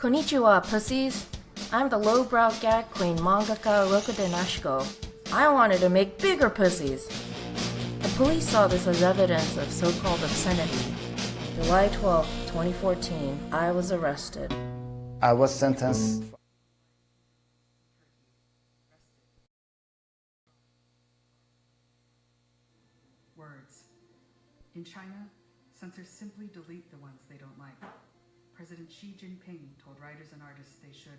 Konnichiwa, pussies. I'm the lowbrow gag queen mangaka Rokude Nashiko. I wanted to make bigger pussies. The police saw this as evidence of so-called obscenity. July 12, 2014, I was arrested. I was sentenced. Words. In China, censors simply delete the ones they don't like. President Xi Jinping told writers and artists they should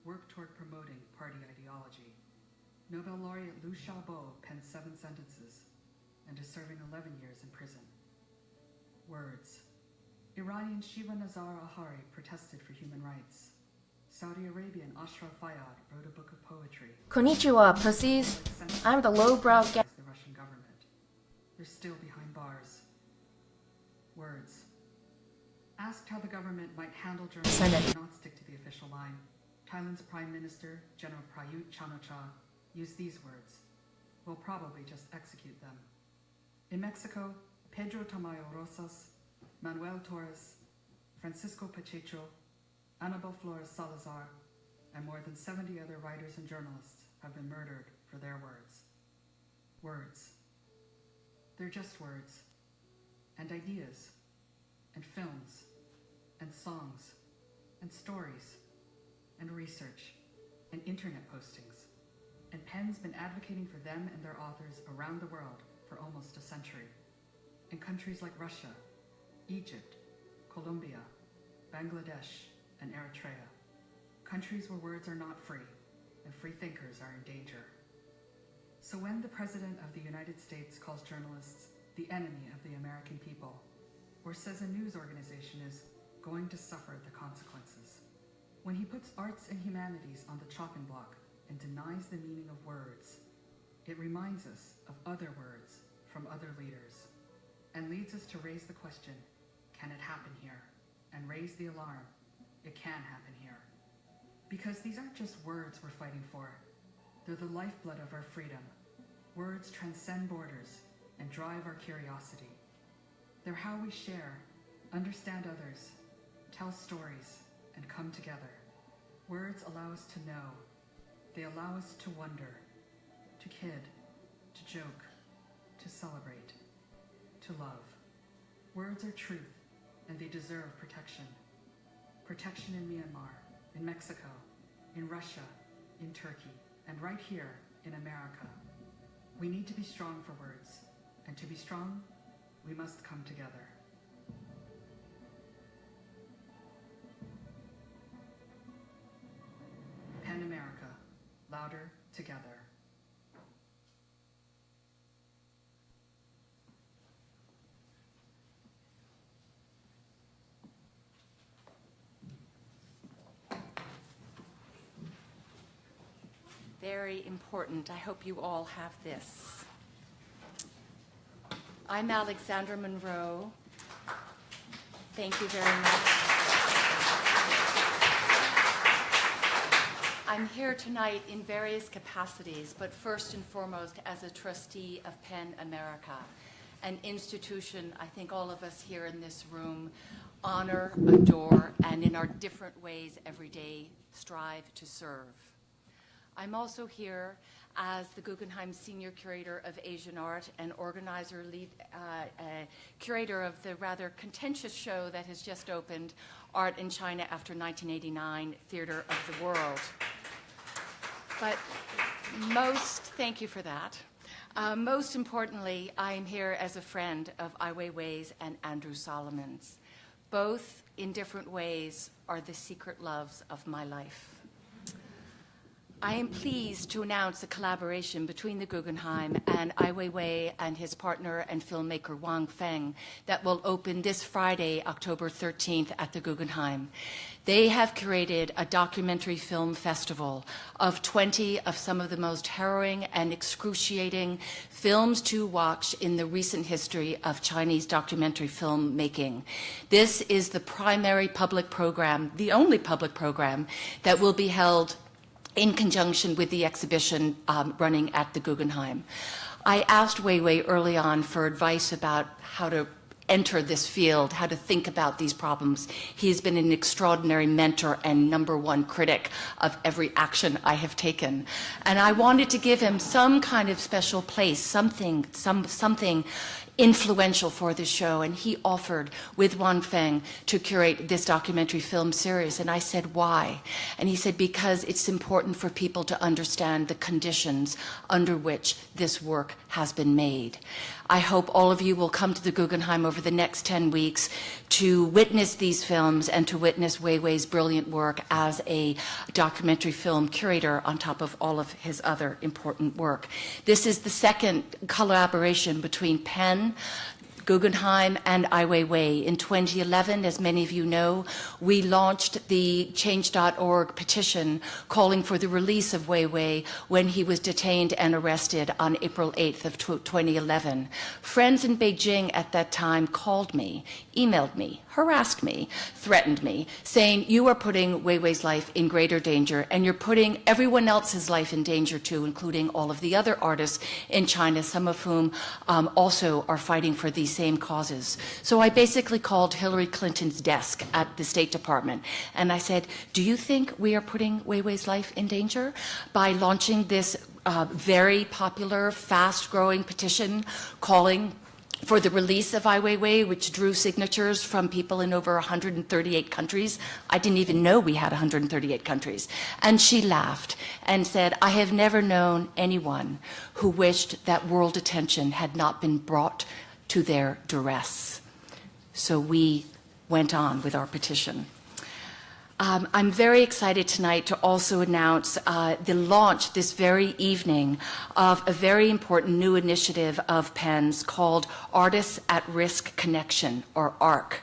work toward promoting party ideology. Nobel laureate Liu Xiaobo penned 7 sentences and is serving 11 years in prison. Words. Iranian Shiva Nazar Ahari protested for human rights. Saudi Arabian Ashraf Fayyad wrote a book of poetry. Konnichiwa, pussies. I'm the lowbrow gag. The Russian government. They're still behind bars. Words. Asked how the government might handle journalists and not stick to the official line, Thailand's Prime Minister, General Prayut Chan-o-cha, used these words. We'll probably just execute them. In Mexico, Pedro Tamayo Rosas, Manuel Torres, Francisco Pacheco, Anabel Flores Salazar, and more than 70 other writers and journalists have been murdered for their words. Words. They're just words, and ideas, and films, and songs, and stories, and research, and internet postings. And PEN's been advocating for them and their authors around the world for almost a century. In countries like Russia, Egypt, Colombia, Bangladesh, and Eritrea. Countries where words are not free, and free thinkers are in danger. So when the President of the United States calls journalists the enemy of the American people, or says a news organization is going to suffer the consequences, when he puts arts and humanities on the chopping block and denies the meaning of words, it reminds us of other words from other leaders, and leads us to raise the question, can it happen here? And raise the alarm, it can happen here. Because these aren't just words we're fighting for, they're the lifeblood of our freedom. Words transcend borders and drive our curiosity. They're how we share, understand others, tell stories, and come together. Words allow us to know. They allow us to wonder, to kid, to joke, to celebrate, to love. Words are truth, and they deserve protection. Protection in Myanmar, in Mexico, in Russia, in Turkey, and right here in America. We need to be strong for words, and to be strong, we must come together. PEN America, louder together. Very important. I hope you all have this. I'm Alexandra Monroe. Thank you very much. I'm here tonight in various capacities, but first and foremost as a trustee of PEN America, an institution I think all of us here in this room honor, adore, and in our different ways every day strive to serve. I'm also here as the Guggenheim Senior Curator of Asian Art and organizer, lead curator of the rather contentious show that has just opened, Art in China After 1989, Theater of the World. But thank you for that. Most importantly, I am here as a friend of Ai Weiwei's and Andrew Solomon's. Both, in different ways, are the secret loves of my life. I am pleased to announce a collaboration between the Guggenheim and Ai Weiwei and his partner and filmmaker Wang Feng that will open this Friday, October 13th at the Guggenheim. They have curated a documentary film festival of 20 of some of the most harrowing and excruciating films to watch in the recent history of Chinese documentary filmmaking. This is the primary public program, the only public program that will be held in conjunction with the exhibition running at the Guggenheim. I asked Weiwei early on for advice about how to enter this field, how to think about these problems. He's been an extraordinary mentor and #1 critic of every action I have taken. And I wanted to give him some kind of special place, something influential for this show, and he offered with Wan Feng to curate this documentary film series. And I said, why? And he said, because it's important for people to understand the conditions under which this work has been made. I hope all of you will come to the Guggenheim over the next 10 weeks to witness these films and to witness Weiwei's brilliant work as a documentary film curator on top of all of his other important work. This is the second collaboration between Penn, Guggenheim, and Ai Weiwei. In 2011, as many of you know, we launched the Change.org petition calling for the release of Weiwei when he was detained and arrested on April 8th of 2011. Friends in Beijing at that time called me, emailed me, harassed me, threatened me, saying, you are putting Weiwei's life in greater danger, and you're putting everyone else's life in danger too, including all of the other artists in China, some of whom also are fighting for these same causes. So I basically called Hillary Clinton's desk at the State Department, and I said, do you think we are putting Weiwei's life in danger by launching this very popular, fast-growing petition calling for the release of Ai Weiwei, which drew signatures from people in over 138 countries? I didn't even know we had 138 countries. And she laughed and said, I have never known anyone who wished that world attention had not been brought to their duress. So we went on with our petition. I'm very excited tonight to also announce the launch this very evening of a very important new initiative of Penn's called Artists at Risk Connection, or ARC.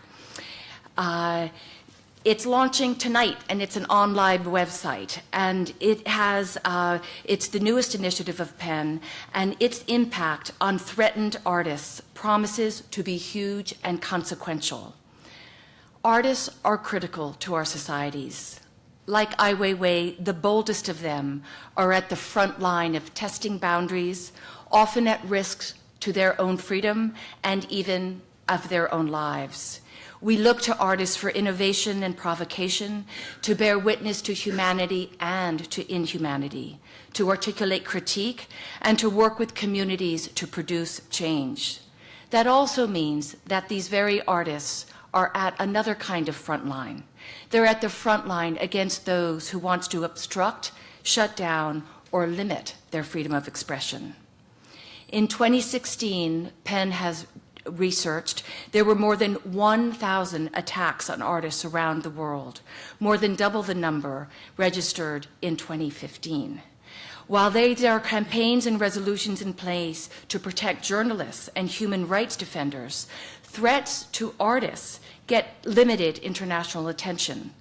It's launching tonight, and it's an online website, and it's the newest initiative of Penn, and its impact on threatened artists promises to be huge and consequential. Artists are critical to our societies. Like Ai Weiwei, the boldest of them are at the front line of testing boundaries, often at risk to their own freedom and even of their own lives. We look to artists for innovation and provocation, to bear witness to humanity and to inhumanity, to articulate critique, and to work with communities to produce change. That also means that these very artists are at another kind of front line. They're at the front line against those who want to obstruct, shut down, or limit their freedom of expression. In 2016, Penn has researched, there were more than 1,000 attacks on artists around the world, more than double the number registered in 2015. While there are campaigns and resolutions in place to protect journalists and human rights defenders, threats to artists get limited international attention.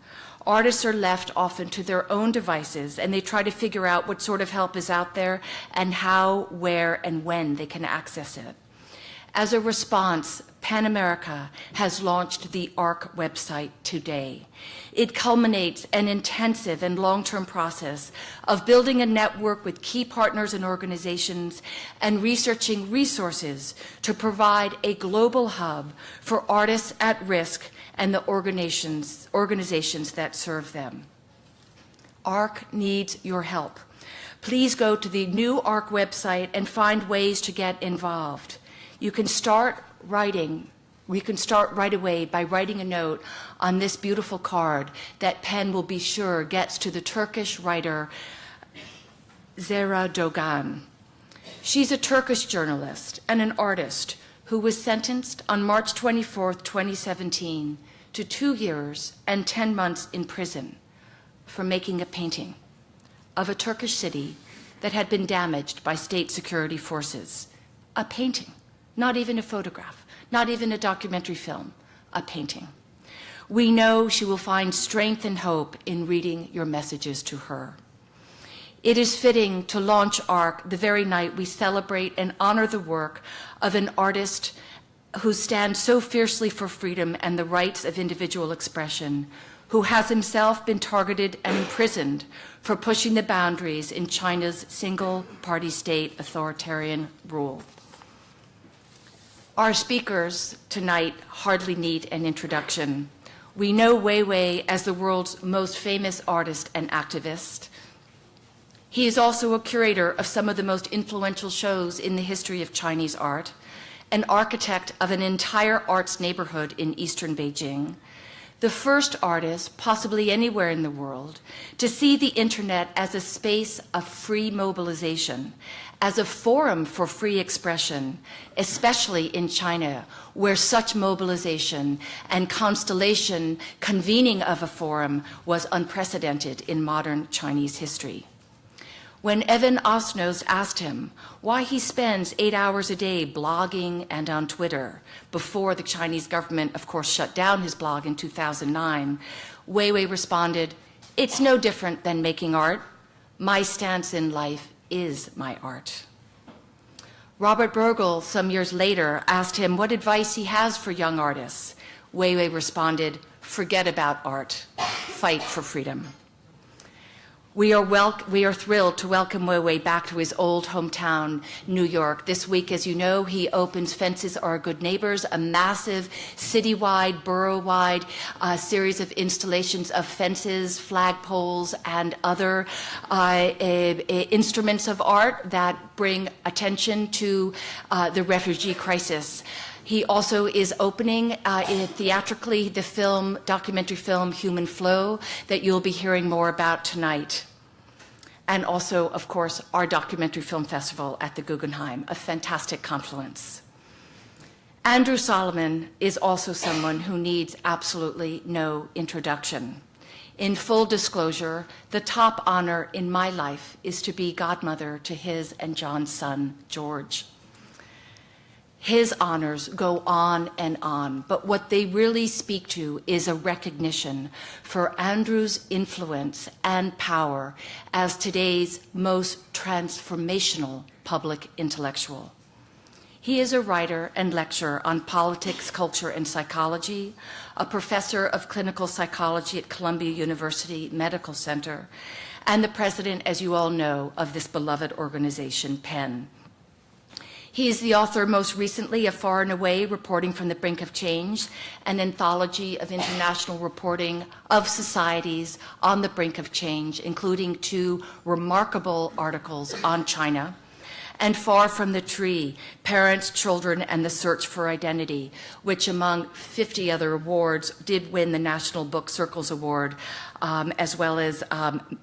Artists are left often to their own devices, and they try to figure out what sort of help is out there and how, where, and when they can access it. As a response, Pan America has launched the ARC website today. It culminates an intensive and long-term process of building a network with key partners and organizations and researching resources to provide a global hub for artists at risk and the organizations that serve them. ARC needs your help. Please go to the new ARC website and find ways to get involved. You can start writing. We can start right away by writing a note on this beautiful card that Penn will be sure gets to the Turkish writer Zehra Dogan. She's a Turkish journalist and an artist who was sentenced on March 24, 2017 to 2 years and 10 months in prison for making a painting of a Turkish city that had been damaged by state security forces. A painting. Not even a photograph, not even a documentary film, a painting. We know she will find strength and hope in reading your messages to her. It is fitting to launch ARC the very night we celebrate and honor the work of an artist who stands so fiercely for freedom and the rights of individual expression, who has himself been targeted and imprisoned for pushing the boundaries in China's single-party state authoritarian rule. Our speakers tonight hardly need an introduction. We know Weiwei as the world's most famous artist and activist. He is also a curator of some of the most influential shows in the history of Chinese art, an architect of an entire arts neighborhood in eastern Beijing, the first artist, possibly anywhere in the world, to see the internet as a space of free mobilization, as a forum for free expression, especially in China, where such mobilization and constellation convening of a forum was unprecedented in modern Chinese history. When Evan Osnos asked him why he spends 8 hours a day blogging and on Twitter, before the Chinese government, of course, shut down his blog in 2009, Weiwei responded, "It's no different than making art. My stance in life is my art." Robert Burgle, some years later, asked him what advice he has for young artists. Weiwei responded, "Forget about art. Fight for freedom." We are thrilled to welcome Weiwei back to his old hometown, New York. This week, as you know, he opens Fences Are Good Neighbors, a massive citywide, borough-wide series of installations of fences, flagpoles, and other instruments of art that bring attention to the refugee crisis. He also is opening theatrically the documentary film Human Flow that you'll be hearing more about tonight. And also, of course, our documentary film festival at the Guggenheim, a fantastic confluence. Andrew Solomon is also someone who needs absolutely no introduction. In full disclosure, the top honor in my life is to be godmother to his and John's son, George. His honors go on and on, but what they really speak to is a recognition for Andrew's influence and power as today's most transformational public intellectual. He is a writer and lecturer on politics, culture, and psychology, a professor of clinical psychology at Columbia University Medical Center, and the president, as you all know, of this beloved organization, PEN. He is the author, most recently, of Far and Away, Reporting from the Brink of Change, an anthology of international reporting of societies on the brink of change, including 2 remarkable articles on China, and Far from the Tree, Parents, Children, and the Search for Identity, which, among 50 other awards, did win the National Book Circles Award, as well as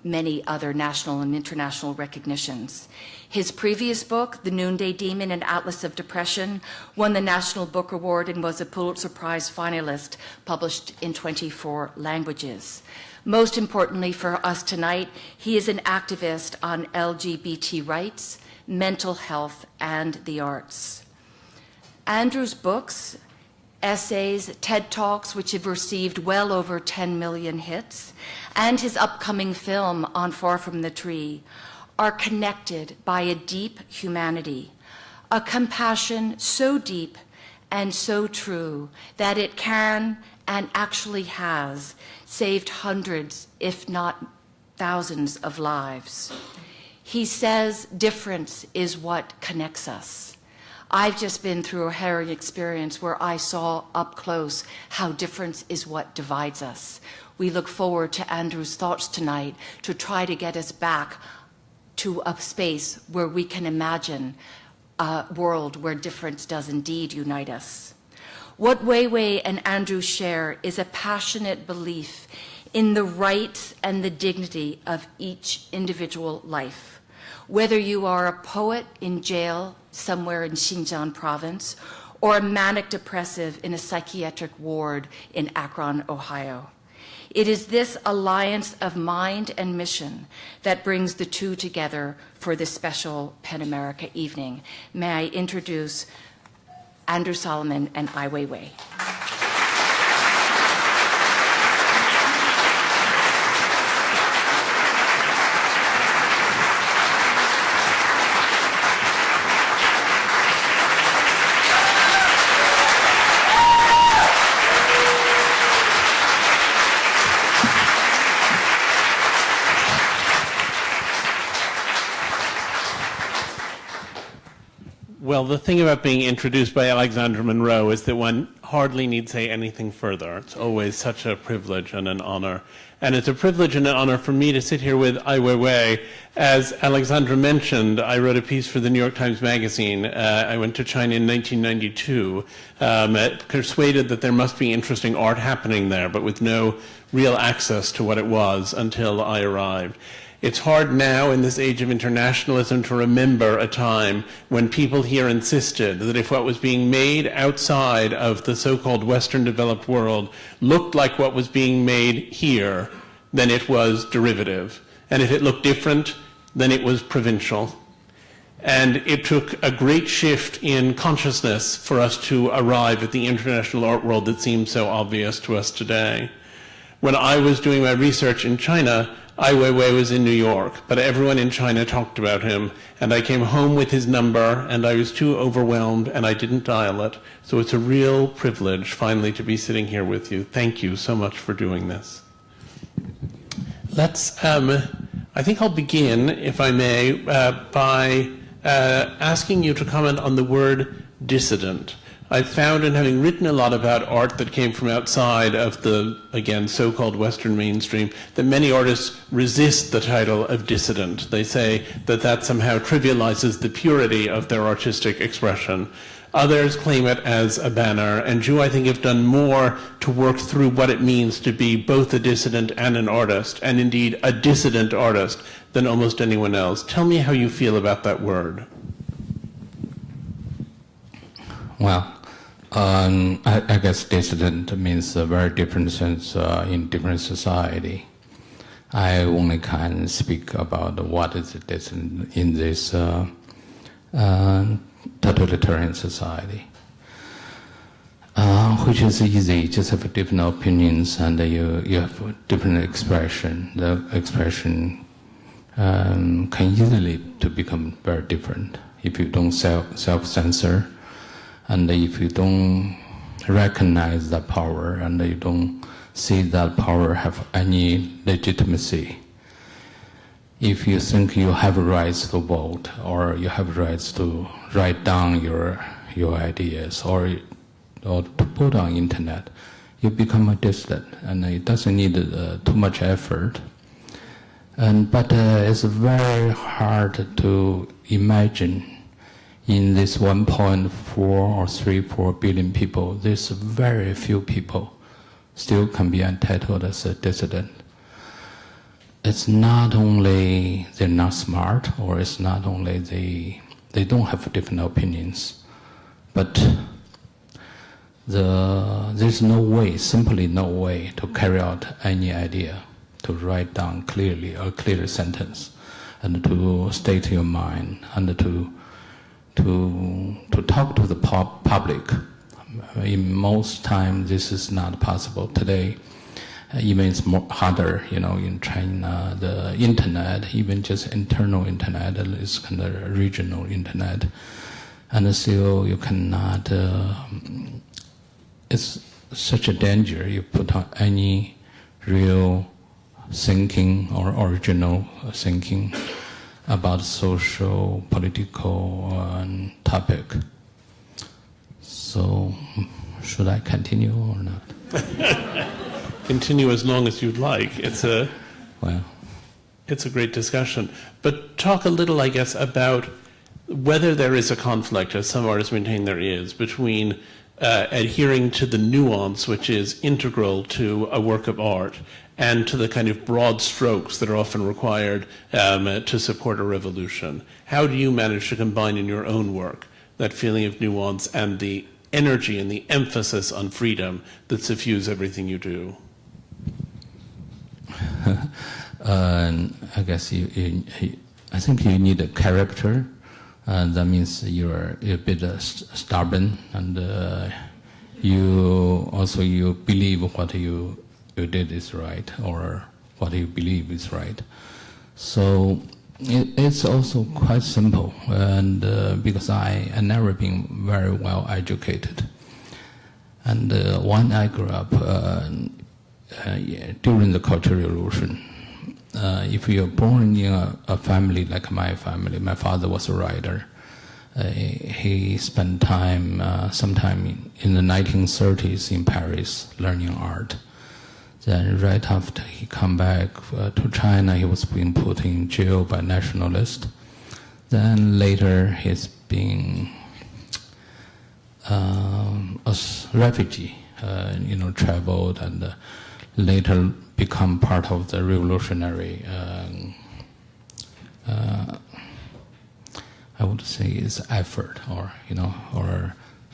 many other national and international recognitions. His previous book, The Noonday Demon and Atlas of Depression, won the National Book Award and was a Pulitzer Prize finalist, published in 24 languages. Most importantly for us tonight, he is an activist on LGBT rights, mental health, and the arts. Andrew's books, essays, TED Talks, which have received well over 10 million hits, and his upcoming film on Far from the Tree are connected by a deep humanity, a compassion so deep and so true that it can and actually has saved hundreds, if not thousands, of lives. He says difference is what connects us. I've just been through a harrowing experience where I saw up close how difference is what divides us. We look forward to Andrew's thoughts tonight to try to get us back to a space where we can imagine a world where difference does indeed unite us. What Weiwei and Andrew share is a passionate belief in the rights and the dignity of each individual life. Whether you are a poet in jail somewhere in Xinjiang province or a manic depressive in a psychiatric ward in Akron, Ohio. It is this alliance of mind and mission that brings the two together for this special PEN America evening. May I introduce Andrew Solomon and Ai Weiwei. Well, the thing about being introduced by Alexandra Monroe is that one hardly need say anything further. It's always such a privilege and an honor. And it's a privilege and an honor for me to sit here with Ai Weiwei. As Alexandra mentioned, I wrote a piece for the New York Times Magazine. I went to China in 1992, persuaded that there must be interesting art happening there, but with no real access to what it was until I arrived. It's hard now in this age of internationalism to remember a time when people here insisted that if what was being made outside of the so-called Western developed world looked like what was being made here, then it was derivative. And if it looked different, then it was provincial. And it took a great shift in consciousness for us to arrive at the international art world that seems so obvious to us today. When I was doing my research in China, Ai Weiwei was in New York, but everyone in China talked about him, and I came home with his number, and I was too overwhelmed, and I didn't dial it. So it's a real privilege, finally, to be sitting here with you. Thank you so much for doing this. Let's, I think I'll begin, if I may, by asking you to comment on the word dissident. I've found in having written a lot about art that came from outside of the, again, so-called Western mainstream, that many artists resist the title of dissident. They say that that somehow trivializes the purity of their artistic expression. Others claim it as a banner, and you, I think, have done more to work through what it means to be both a dissident and an artist, and indeed a dissident artist, than almost anyone else. Tell me how you feel about that word. Well, I guess dissident means a very different sense in different society. I only can speak about what is dissident in this totalitarian society, which is easy, just have different opinions and you have different expression. The expression can easily to become very different if you don't self-censor. And if you don't recognize that power and you don't see that power have any legitimacy, if you think you have rights to vote or you have rights to write down your ideas or to put on internet, you become a dissident, and it doesn't need too much effort. But it's very hard to imagine. In this 1.4 or 3-4 billion people, there's very few people still can be entitled as a dissident. It's not only they're not smart, or it's not only they don't have different opinions, but there's no way, simply no way to carry out any idea, to write down clearly a clear sentence, and to state your mind, and to talk to the public. In most time, this is not possible. Today, even it's more harder, in China, the internet, even just internal internet, is kind of regional internet. And still you cannot, it's such a danger. You put on any real thinking or original thinking about social, political topic. So, should I continue or not? Continue as long as you'd like. It's a great discussion. But talk a little, I guess, about whether there is a conflict, as some artists maintain there is, between adhering to the nuance which is integral to a work of art and to the kind of broad strokes that are often required to support a revolution. How do you manage to combine in your own work that feeling of nuance and the energy and the emphasis on freedom that suffuse everything you do? I guess I think you need a character. That means you're a bit stubborn, and you believe what you did is right, or what you believe is right. So it's also quite simple, and because I never been very well educated, and when I grew up during the Cultural Revolution, if you're born in a family like my family, my father was a writer, He spent sometime in the 1930s in Paris learning art. Then right after he come back to China, he was being put in jail by nationalists. Then later he's being a refugee, traveled and later become part of the revolutionary, I would say, is effort, or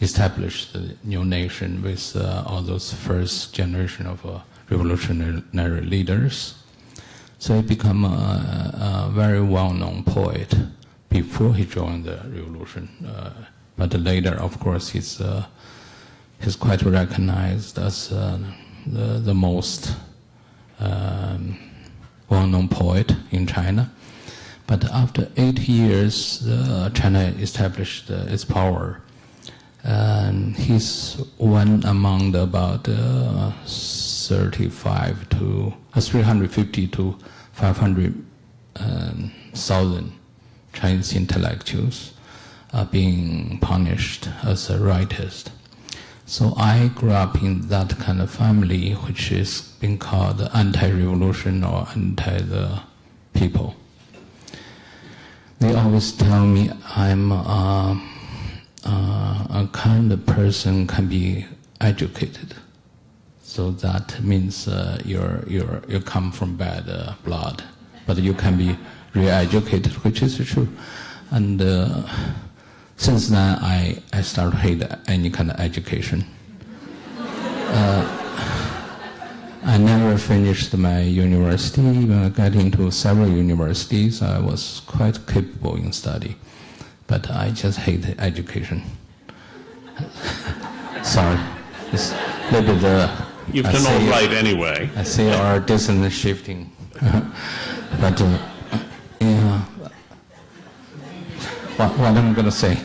establish the new nation with all those first generation of revolutionary leaders. So he became a very well-known poet before he joined the revolution. But later, of course, he's quite recognized as the most well-known poet in China. But after 8 years, China established its power. And he's one among the about 350 to 500,000 Chinese intellectuals are being punished as a rightist. So I grew up in that kind of family, which is being called anti-revolution or anti-the-people. They always tell me I'm a kind of person can be educated. So that means you come from bad blood, but you can be re-educated, which is true. And since then, I started to hate any kind of education. I never finished my university. When I got into several universities, I was quite capable in study, but I just hate education. Sorry, it's a little bit. You've done all right anyway. I see our dissident shifting, but yeah. What am I going to say?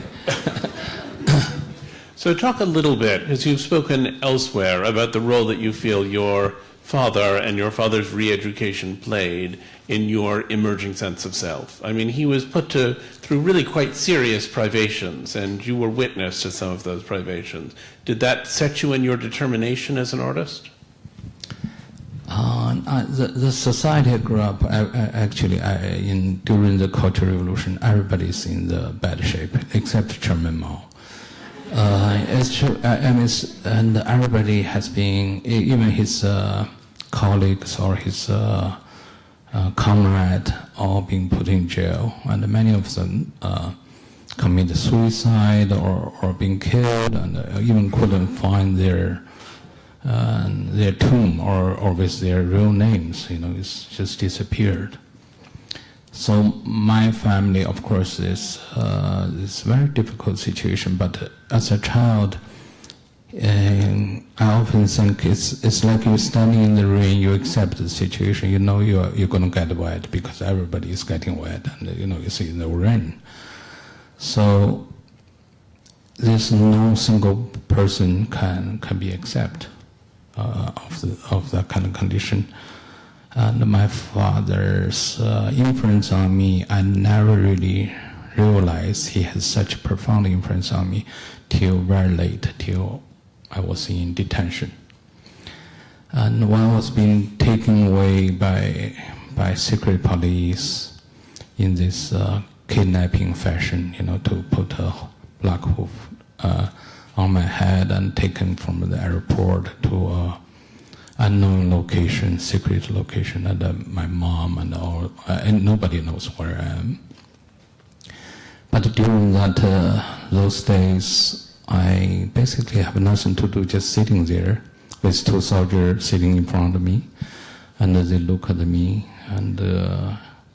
So talk a little bit, as you've spoken elsewhere, about the role that you feel your father and your father's re-education played in your emerging sense of self. I mean, he was put through really quite serious privations, and you were witness to some of those privations. Did that set you in your determination as an artist? The society I grew up, during the Cultural Revolution, everybody's in the bad shape, except Chairman Mao. It's true, and everybody has been, even his colleagues or his comrade, all being put in jail, and many of them committed suicide or being killed, and even couldn't find their tomb or with their real names. It's just disappeared. So my family, of course, is a very difficult situation. But as a child, I often think it's like you're standing in the rain. You accept the situation. You're going to get wet because everybody is getting wet, and you see the rain. So there's no single person can be accepted of that kind of condition. And my father's influence on me, I never really realized he has such a profound influence on me till very late, till I was in detention. And when I was being taken away by secret police in this kidnapping fashion, to put a black hoof on my head and taken from the airport to a unknown location, secret location, and my mom and all, and nobody knows where I am. But during those days, I basically have nothing to do, just sitting there with two soldiers sitting in front of me, and they look at me,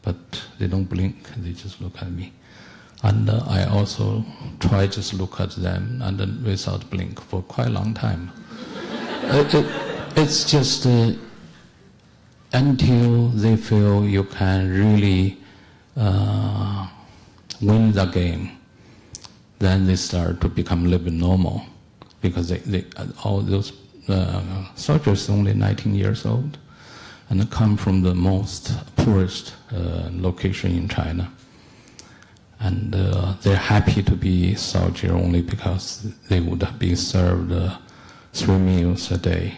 but they don't blink, they just look at me. And I also try just look at them, and then without blink for quite a long time. It's just until they feel you can really win the game, then they start to become a little bit normal, because all those soldiers are only 19 years old and come from the most poorest location in China. And they're happy to be soldier only because they would be served 3 meals a day.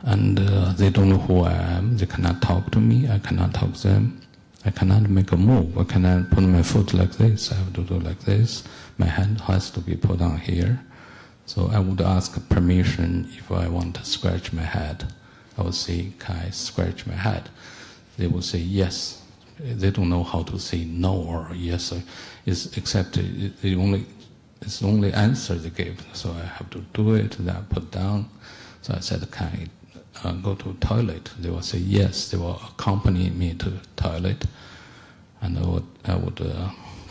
And they don't know who I am. They cannot talk to me. I cannot talk to them. I cannot make a move. I cannot put my foot like this. I have to do like this. My hand has to be put on here. So I would ask permission if I want to scratch my head. I would say, can I scratch my head? They would say yes. They don't know how to say no or yes. Except it's the only answer they give. So I have to do it, then I put down. So I said, can I go to the toilet? They will say yes. They will accompany me to the toilet. And I would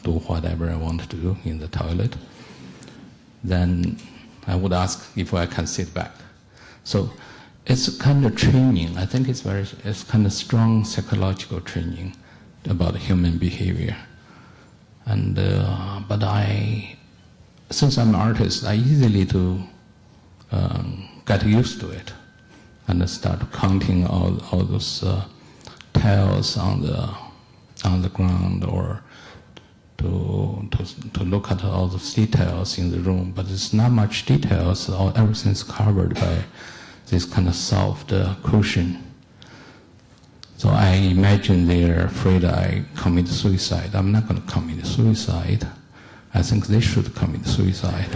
do whatever I want to do in the toilet. Then I would ask if I can sit back. So it's kind of training. I think it's kind of strong psychological training about human behavior. And but since I'm an artist, I easily to get used to it, and I start counting all those tiles on the ground, or to look at all those details in the room. But it's not much details. Everything's covered by this kind of soft cushion. So I imagine they're afraid I commit suicide. I'm not going to commit suicide. I think they should commit suicide.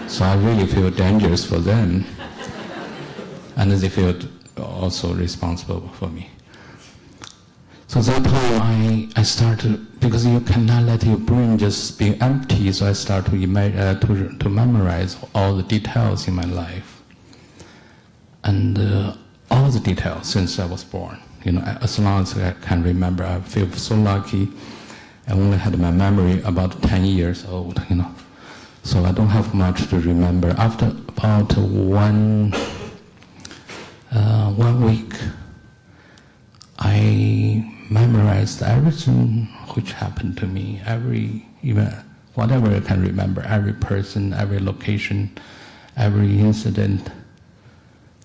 So I really feel dangerous for them. And they feel also responsible for me. So that time I started, because you cannot let your brain just be empty, so I start to memorize all the details in my life. And all the details since I was born. As long as I can remember, I feel so lucky. I only had my memory about 10 years old, So I don't have much to remember. After about one week, I memorized everything which happened to me, every event, whatever I can remember, every person, every location, every incident.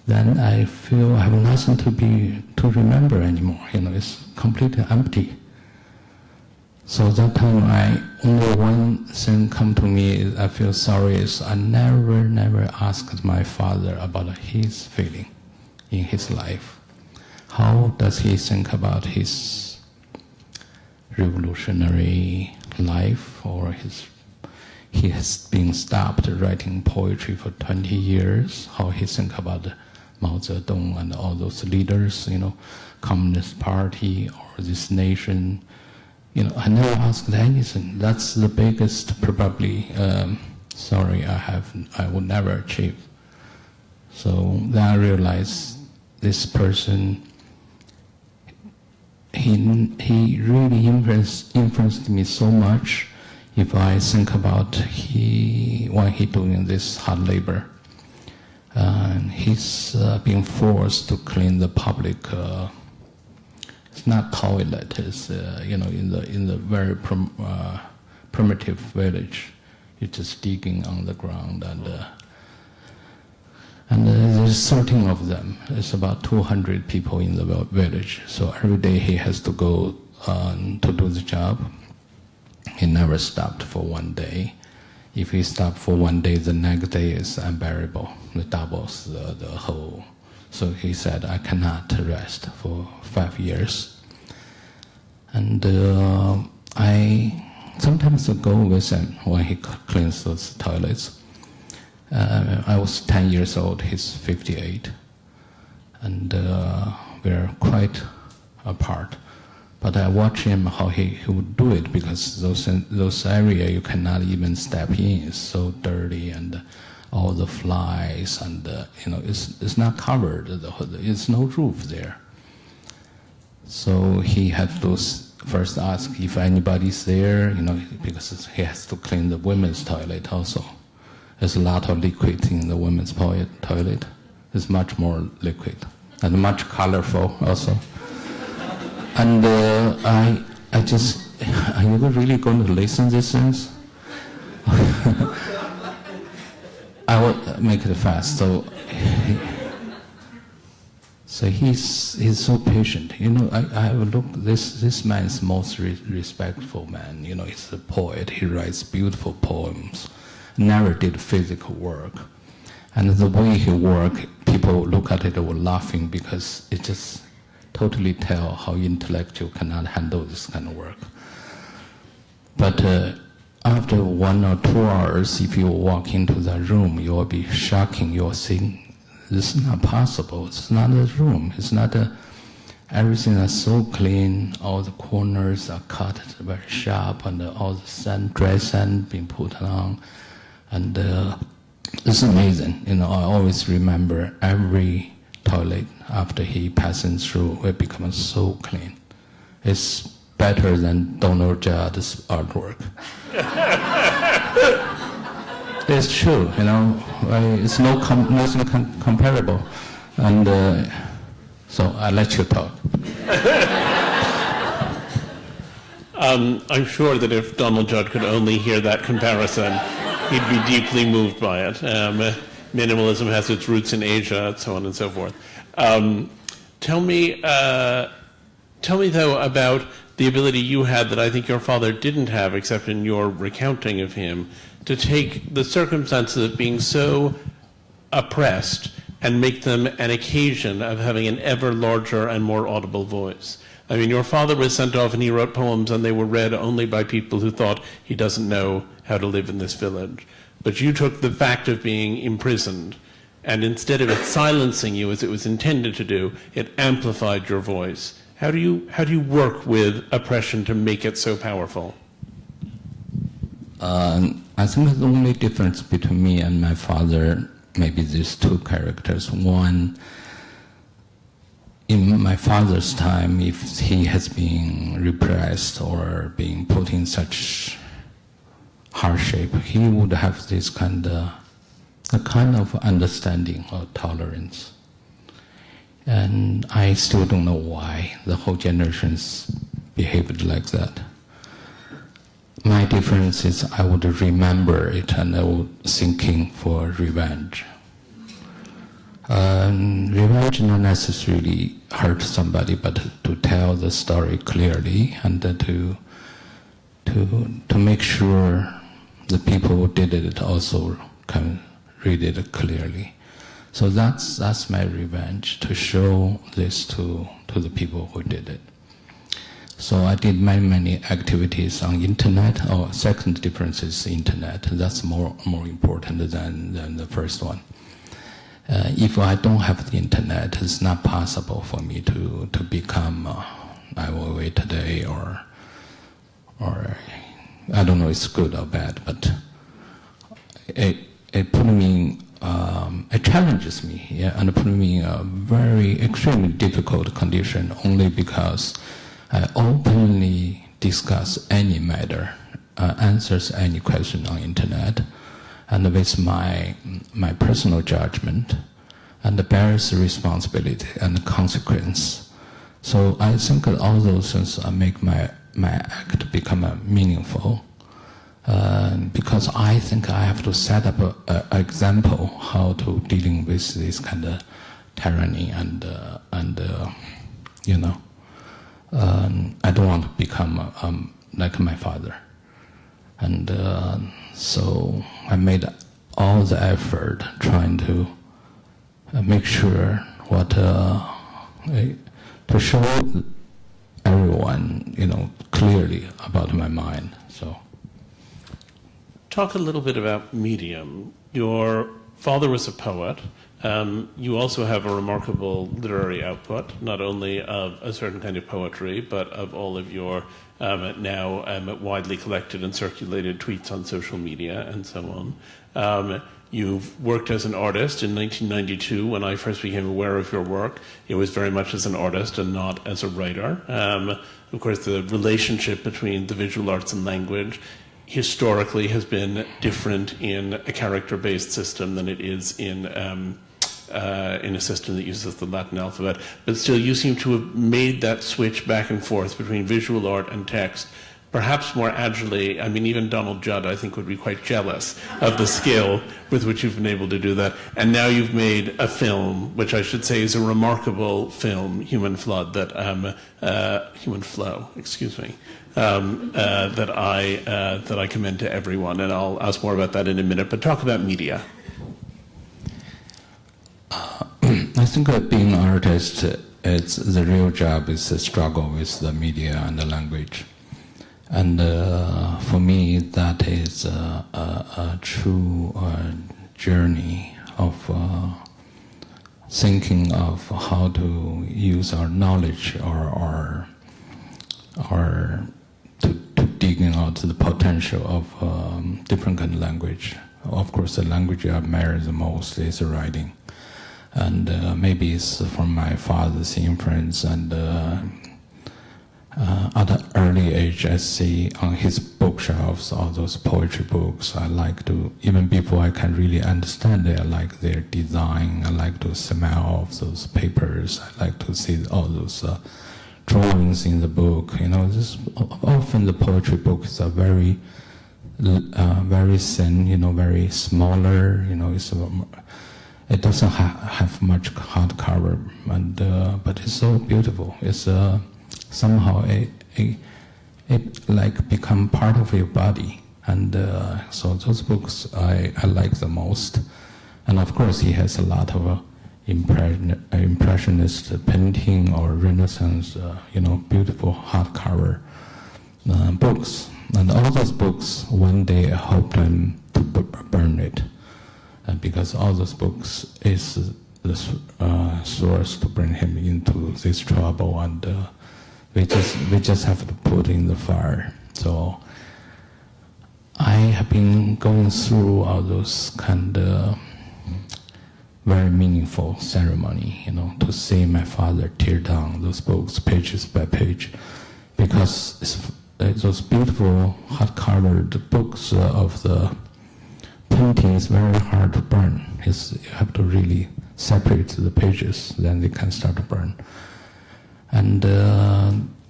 Then I feel I have nothing to remember anymore. It's completely empty. So that time, only one thing come to me is I feel sorry. Is I never asked my father about his feeling in his life. How does he think about his revolutionary life, or he has been stopped writing poetry for 20 years? How he think about Mao Zedong and all those leaders, Communist Party or this nation? I never asked anything. That's the biggest, probably, sorry I would never achieve. So then I realized this person, he really influenced me so much. If I think about why he doing this hard labor, he's being forced to clean the public. It's not toilet. It's in the very primitive village. It's just digging on the ground, and there's 13 of them. It's about 200 people in the village. So every day he has to go to do the job. He never stopped for one day. If he stopped for one day, the next day is unbearable. It doubles the whole. So he said, I cannot rest for 5 years. And I sometimes go with him when he cleans those toilets. I was 10 years old, he's 58. And we're quite apart. But I watch him how he would do it, because those areas you cannot even step in. It's so dirty, and all the flies, and it's not covered. There's no roof there. So he had to first ask if anybody's there, because he has to clean the women's toilet also. There's a lot of liquid in the women's toilet. It's much more liquid and much colorful also. And I just, are you really going to listen to these things? I will make it fast. So So he's so patient. I have looked. This man is most respectful man. He's a poet. He writes beautiful poems. Never did physical work, and the way he worked, people look at it were laughing because it just totally tell how intellectual cannot handle this kind of work. But after 1 or 2 hours, if you walk into the room, you will be shocking. You will think, this is not possible. It's not a room. It's not everything is so clean. All the corners are cut very sharp, and all the dry sand being put on. And it's amazing. I always remember every toilet after he passing through, it becomes so clean. It's better than Donald Judd's artwork. It's true, it's nothing comparable. And so I let you talk. I'm sure that if Donald Judd could only hear that comparison, he'd be deeply moved by it. Minimalism has its roots in Asia, and so on and so forth. Tell me, though, about the ability you had that I think your father didn't have, except in your recounting of him, to take the circumstances of being so oppressed and make them an occasion of having an ever larger and more audible voice. I mean, your father was sent off and he wrote poems and they were read only by people who thought he doesn't know how to live in this village. But you took the fact of being imprisoned, and instead of it silencing you as it was intended to do, it amplified your voice. How do you work with oppression to make it so powerful? I think the only difference between me and my father, maybe these two characters. One, in my father's time, if he has been repressed or being put in such hardship, he would have this kind of understanding or tolerance. And I still don't know why the whole generations behaved like that. My difference is I would remember it and I would thinking for revenge. Revenge not necessarily hurt somebody, but to tell the story clearly and to make sure the people who did it also can read it clearly. So that's my revenge, to show this to the people who did it. So I did many activities on internet. Second difference is internet. That's more important than the first one. If I don't have the internet, it's not possible for me to become Ai Weiwei today, or I don't know if it's good or bad, but it put me, it challenges me, and put me in a very extremely difficult condition only because I openly discuss any matter, answers any question on internet, and with my personal judgment, and bears responsibility and consequence. So I think that all those things make my act become meaningful, because I think I have to set up an example how to dealing with this kind of tyranny and I don't want to become like my father. And so I made all the effort trying to make sure to show everyone, clearly about my mind. So, talk a little bit about medium. Your father was a poet. You also have a remarkable literary output, not only of a certain kind of poetry, but of all of your now widely collected and circulated tweets on social media and so on. You've worked as an artist. In 1992, when I first became aware of your work, it was very much as an artist and not as a writer. Of course, the relationship between the visual arts and language historically has been different in a character-based system than it is in a system that uses the Latin alphabet. But still, you seem to have made that switch back and forth between visual art and text perhaps more agilely. I mean, even Donald Judd, I think, would be quite jealous of the skill with which you've been able to do that. And now you've made a film, which I should say is a remarkable film, Human Flood, that Human Flow, excuse me, that I commend to everyone. And I'll ask more about that in a minute. But talk about media. I think being an artist, it's the real job is the struggle with the media and the language. And for me, that is a true journey of thinking of how to use our knowledge or to digging out the potential of different kind of language. Of course, the language I admire the most is writing. And maybe it's from my father's influence, and at an early age I see on his bookshelves all those poetry books. I like to, even before I can really understand it, I like their design, I like to smell of those papers, I like to see all those drawings in the book. Often the poetry books are very thin, very smaller, it doesn't have much hardcover, but it's so beautiful. It's somehow it like become part of your body, and so those books I like the most. And of course, he has a lot of impressionist painting or Renaissance, beautiful hardcover books. And all those books, one day I hope him to burn it. Because all those books is the source to bring him into this trouble, and we just have to put in the fire. So I have been going through all those kind of very meaningful ceremony, to see my father tear down those books pages by page, because it's those beautiful hard-covered books of the painting is very hard to burn. You have to really separate the pages, then they can start to burn. And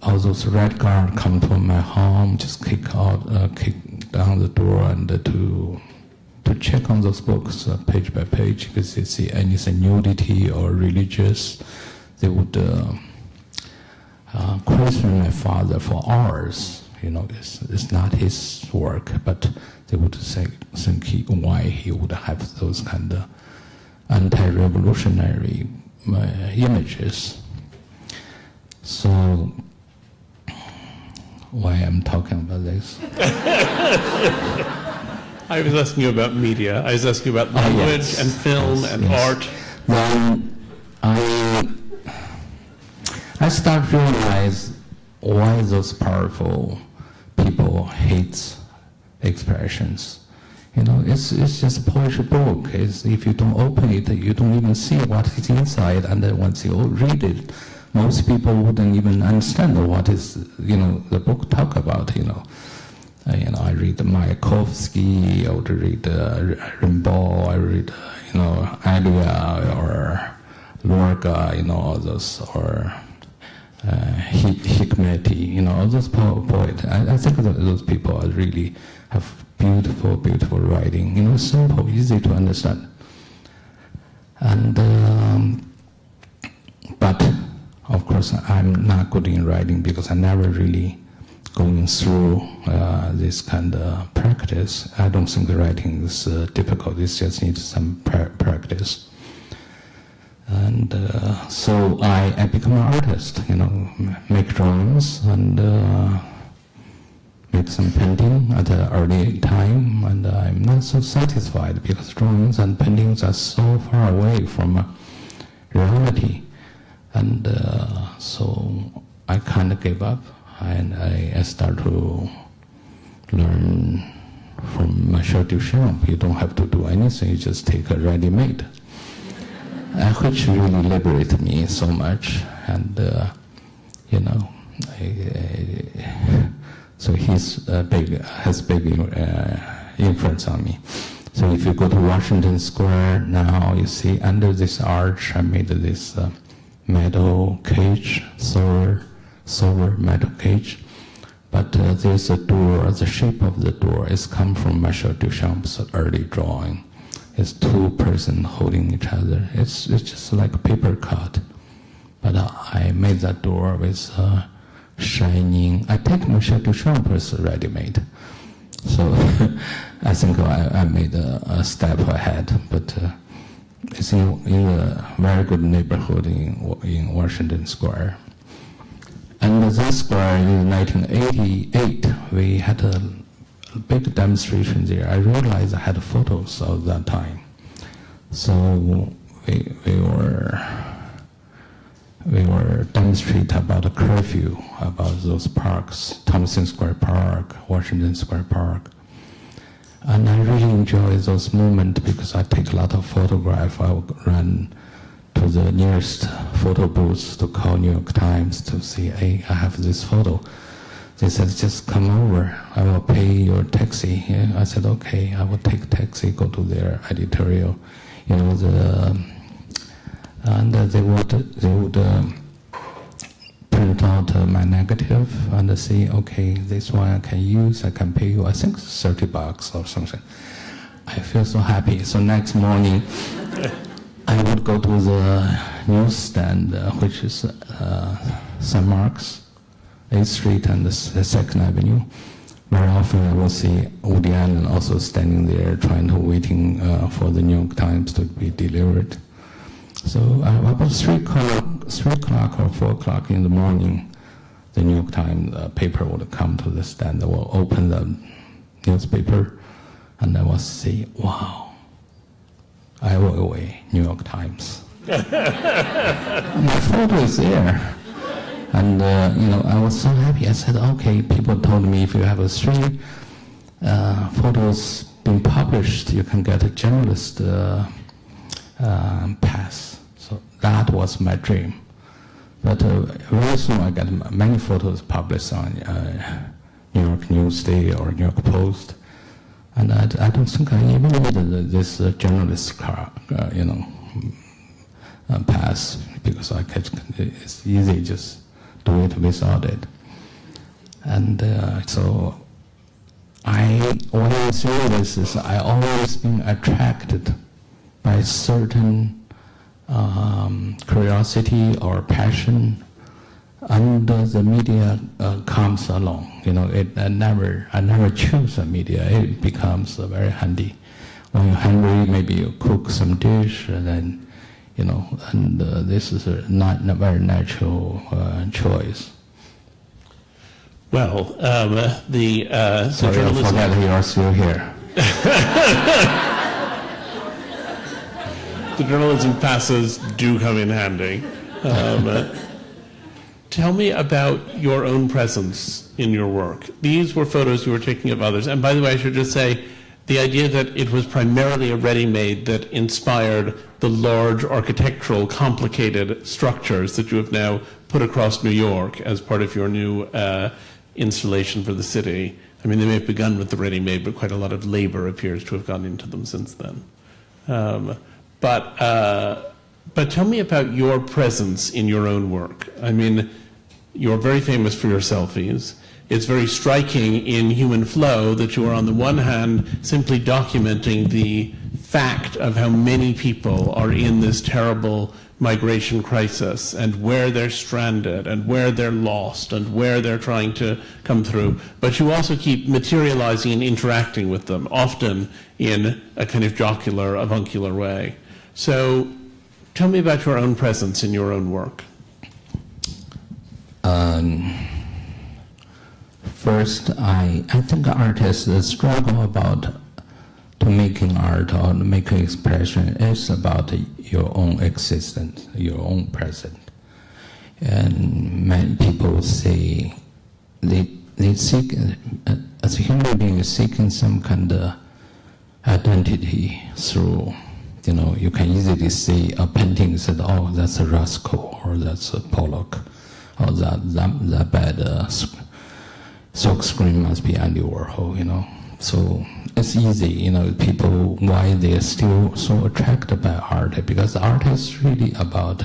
all those red guards come to my home, just kick down the door, and to check on those books page by page, because they see anything nudity or religious, they would question my father for hours. It's not his work, but they would think why he would have those kind of anti-revolutionary images. So, why I'm talking about this? I was asking you about media. I was asking you about language and film and art. Then I start to realize why those powerful people hate expressions. It's just a poetry book. If you don't open it, you don't even see what is inside, and then once you read it, most people wouldn't even understand what is the book talk about. I read Mayakovsky, I would read Rimbaud, I read Elia or Lorca, all those, or Hikmeti, all those poets. I think that those people are really have beautiful, beautiful writing. Simple, easy to understand. And but of course, I'm not good in writing because I never really going through this kind of practice. I don't think the writing is difficult. It just needs some practice. And so I become an artist, make drawings and make some painting at an early time, and I'm not so satisfied because drawings and paintings are so far away from reality. And so I kind of gave up, and I start to learn from Michel Duchamp. You don't have to do anything, you just take a ready-made, which really liberated me so much. And so he's has big influence on me. So if you go to Washington Square now, you see under this arch I made this metal cage, solar metal cage, But there's a door, the shape of the door is come from Marcel Duchamp's early drawing. It's two persons holding each other. It's just like a paper cut. But I made that door with shining. I take Marcel Duchamp's ready-made. So I think I made a step ahead. But it's in a very good neighborhood in Washington Square. And this square in 1988, we had a big demonstration there. I realized I had photos of that time. So we were demonstrating about a curfew, about those parks, Thompson Square Park, Washington Square Park. And I really enjoy those moments because I take a lot of photographs. I would run to the nearest photo booth to call New York Times to say, hey, I have this photo. They said, just come over, I will pay your taxi. Yeah, I said, okay, I will take taxi, go to their editorial. And they would print out my negative and say, okay, this one I can use, I can pay you, I think $30 or something. I feel so happy. So next morning, I would go to the newsstand, which is St. Mark's, 8th Street and the 2nd Avenue. Very often I will see Woody Allen also standing there waiting for the New York Times to be delivered. So about 3 o'clock or 4 o'clock in the morning, the New York Times paper would come to the stand. They will open the newspaper and I will say, wow, Ai Weiwei, New York Times. My photo is there. And, I was so happy. I said, okay, people told me if you have 3 photos being published, you can get a journalist pass. So that was my dream. But very soon I got many photos published on New York Newsday or New York Post. And I don't think I even needed this journalist pass because it's easy just do it without it. And so when I see this is I always been attracted by certain curiosity or passion, and the media comes along. I never choose a media. It becomes very handy. When you're hungry, maybe you cook some dish, and then and this is a very natural choice. Well, the sorry, I forgot you are still here. The journalism passes do come in handy. Tell me about your own presence in your work. These were photos you were taking of others. And by the way, I should just say, the idea that it was primarily a ready-made that inspired the large architectural, complicated structures that you have now put across New York as part of your new installation for the city. I mean, they may have begun with the ready-made, but quite a lot of labor appears to have gone into them since then. But tell me about your presence in your own work. I mean, you're very famous for your selfies. It's very striking in Human Flow that you are on the one hand simply documenting the fact of how many people are in this terrible migration crisis and where they're stranded and where they're lost and where they're trying to come through. But you also keep materializing and interacting with them, often in a kind of jocular, avuncular way. So tell me about your own presence in your own work. First, I think artists struggle to making art or making expression is about your own existence, your own present. And many people say they seek, as a human being, seeking some kind of identity through, you can easily see a painting and say, oh, that's a Roscoe, or that's a Pollock, or that bad silk screen must be Andy Warhol, So it's easy, people, why they're still so attracted by art, because art is really about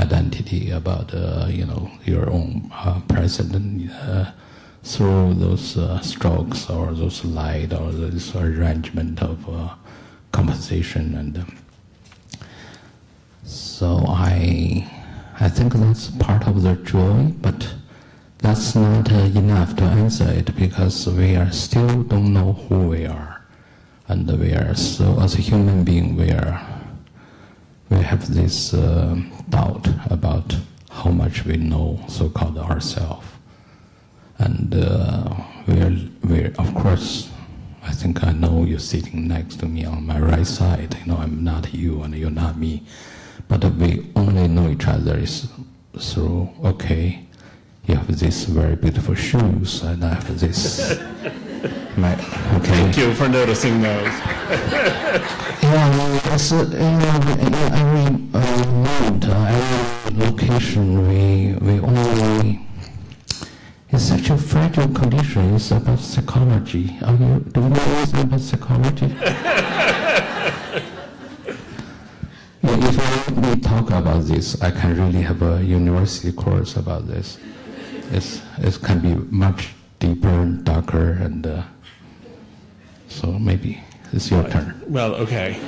identity, about, your own present, through those strokes or those light or this arrangement of composition. And so I think that's part of the joy, but that's not enough to answer it, because we are still don't know who we are, and we are so, as a human being, we have this doubt about how much we know, so-called ourselves, and we're of course. I think I know you're sitting next to me on my right side. I'm not you and you're not me, but we only know each other is through. Okay. You have these very beautiful shoes, and I have this. Okay. Thank you for noticing those. Every moment, every location, we only. It's such a fragile condition. It's about psychology. Do you know anything about psychology? If we talk about this, I can really have a university course about this. It can be much deeper and darker, and so maybe it's your turn. Well, okay.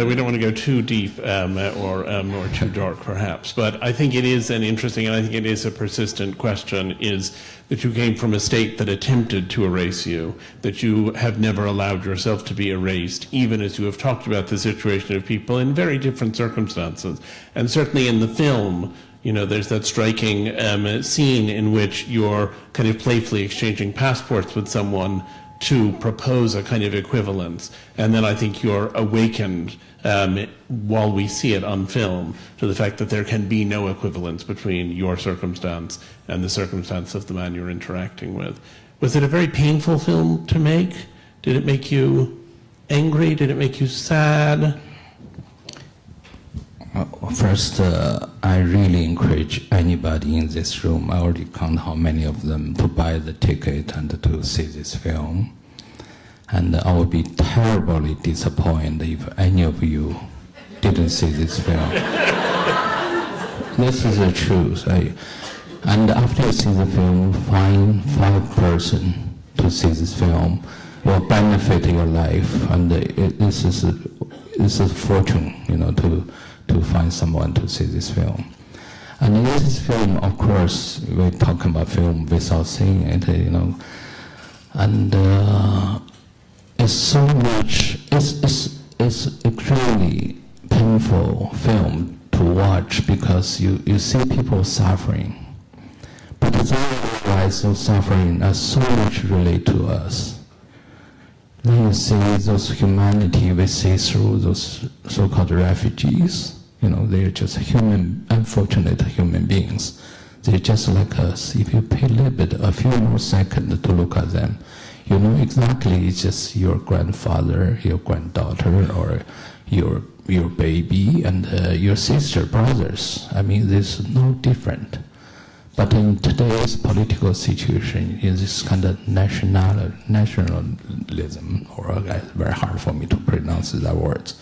We don't want to go too deep or too dark, perhaps. But I think it is an interesting, and I think it is a persistent question, is that you came from a state that attempted to erase you, that you have never allowed yourself to be erased, even as you have talked about the situation of people in very different circumstances. And certainly in the film, there's that striking scene in which you're kind of playfully exchanging passports with someone to propose a kind of equivalence. And then I think you're awakened, while we see it on film, to the fact that there can be no equivalence between your circumstance and the circumstance of the man you're interacting with. Was it a very painful film to make? Did it make you angry? Did it make you sad? First, I really encourage anybody in this room, I already count how many of them, to buy the ticket and to see this film. And I would be terribly disappointed if any of you didn't see this film. This is the truth. And after you see the film, find 5 persons to see this film will benefit your life. And this is a fortune, to find someone to see this film. And in this film, of course, we're talking about film without seeing it, and it's so much, it's extremely painful film to watch, because you see people suffering, but otherwise those suffering are so much related to us. Then you see those humanity we see through those so-called refugees. They're just unfortunate human beings. They're just like us. If you pay a few more seconds to look at them, you know exactly it's just your grandfather, your granddaughter, or your baby, and your sister, brothers. I mean, there's no different. But in today's political situation, in this kind of nationalism, or it's very hard for me to pronounce that word.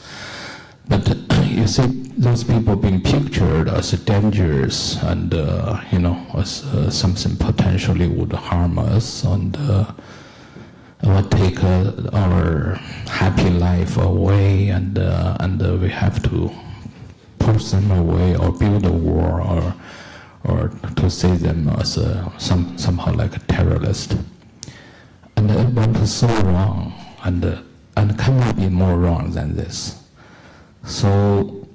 But you see those people being pictured as dangerous and, as something potentially would harm us and would take our happy life away, and we have to push them away or build a war or to see them as somehow like a terrorist. And it went so wrong, and cannot be more wrong than this. So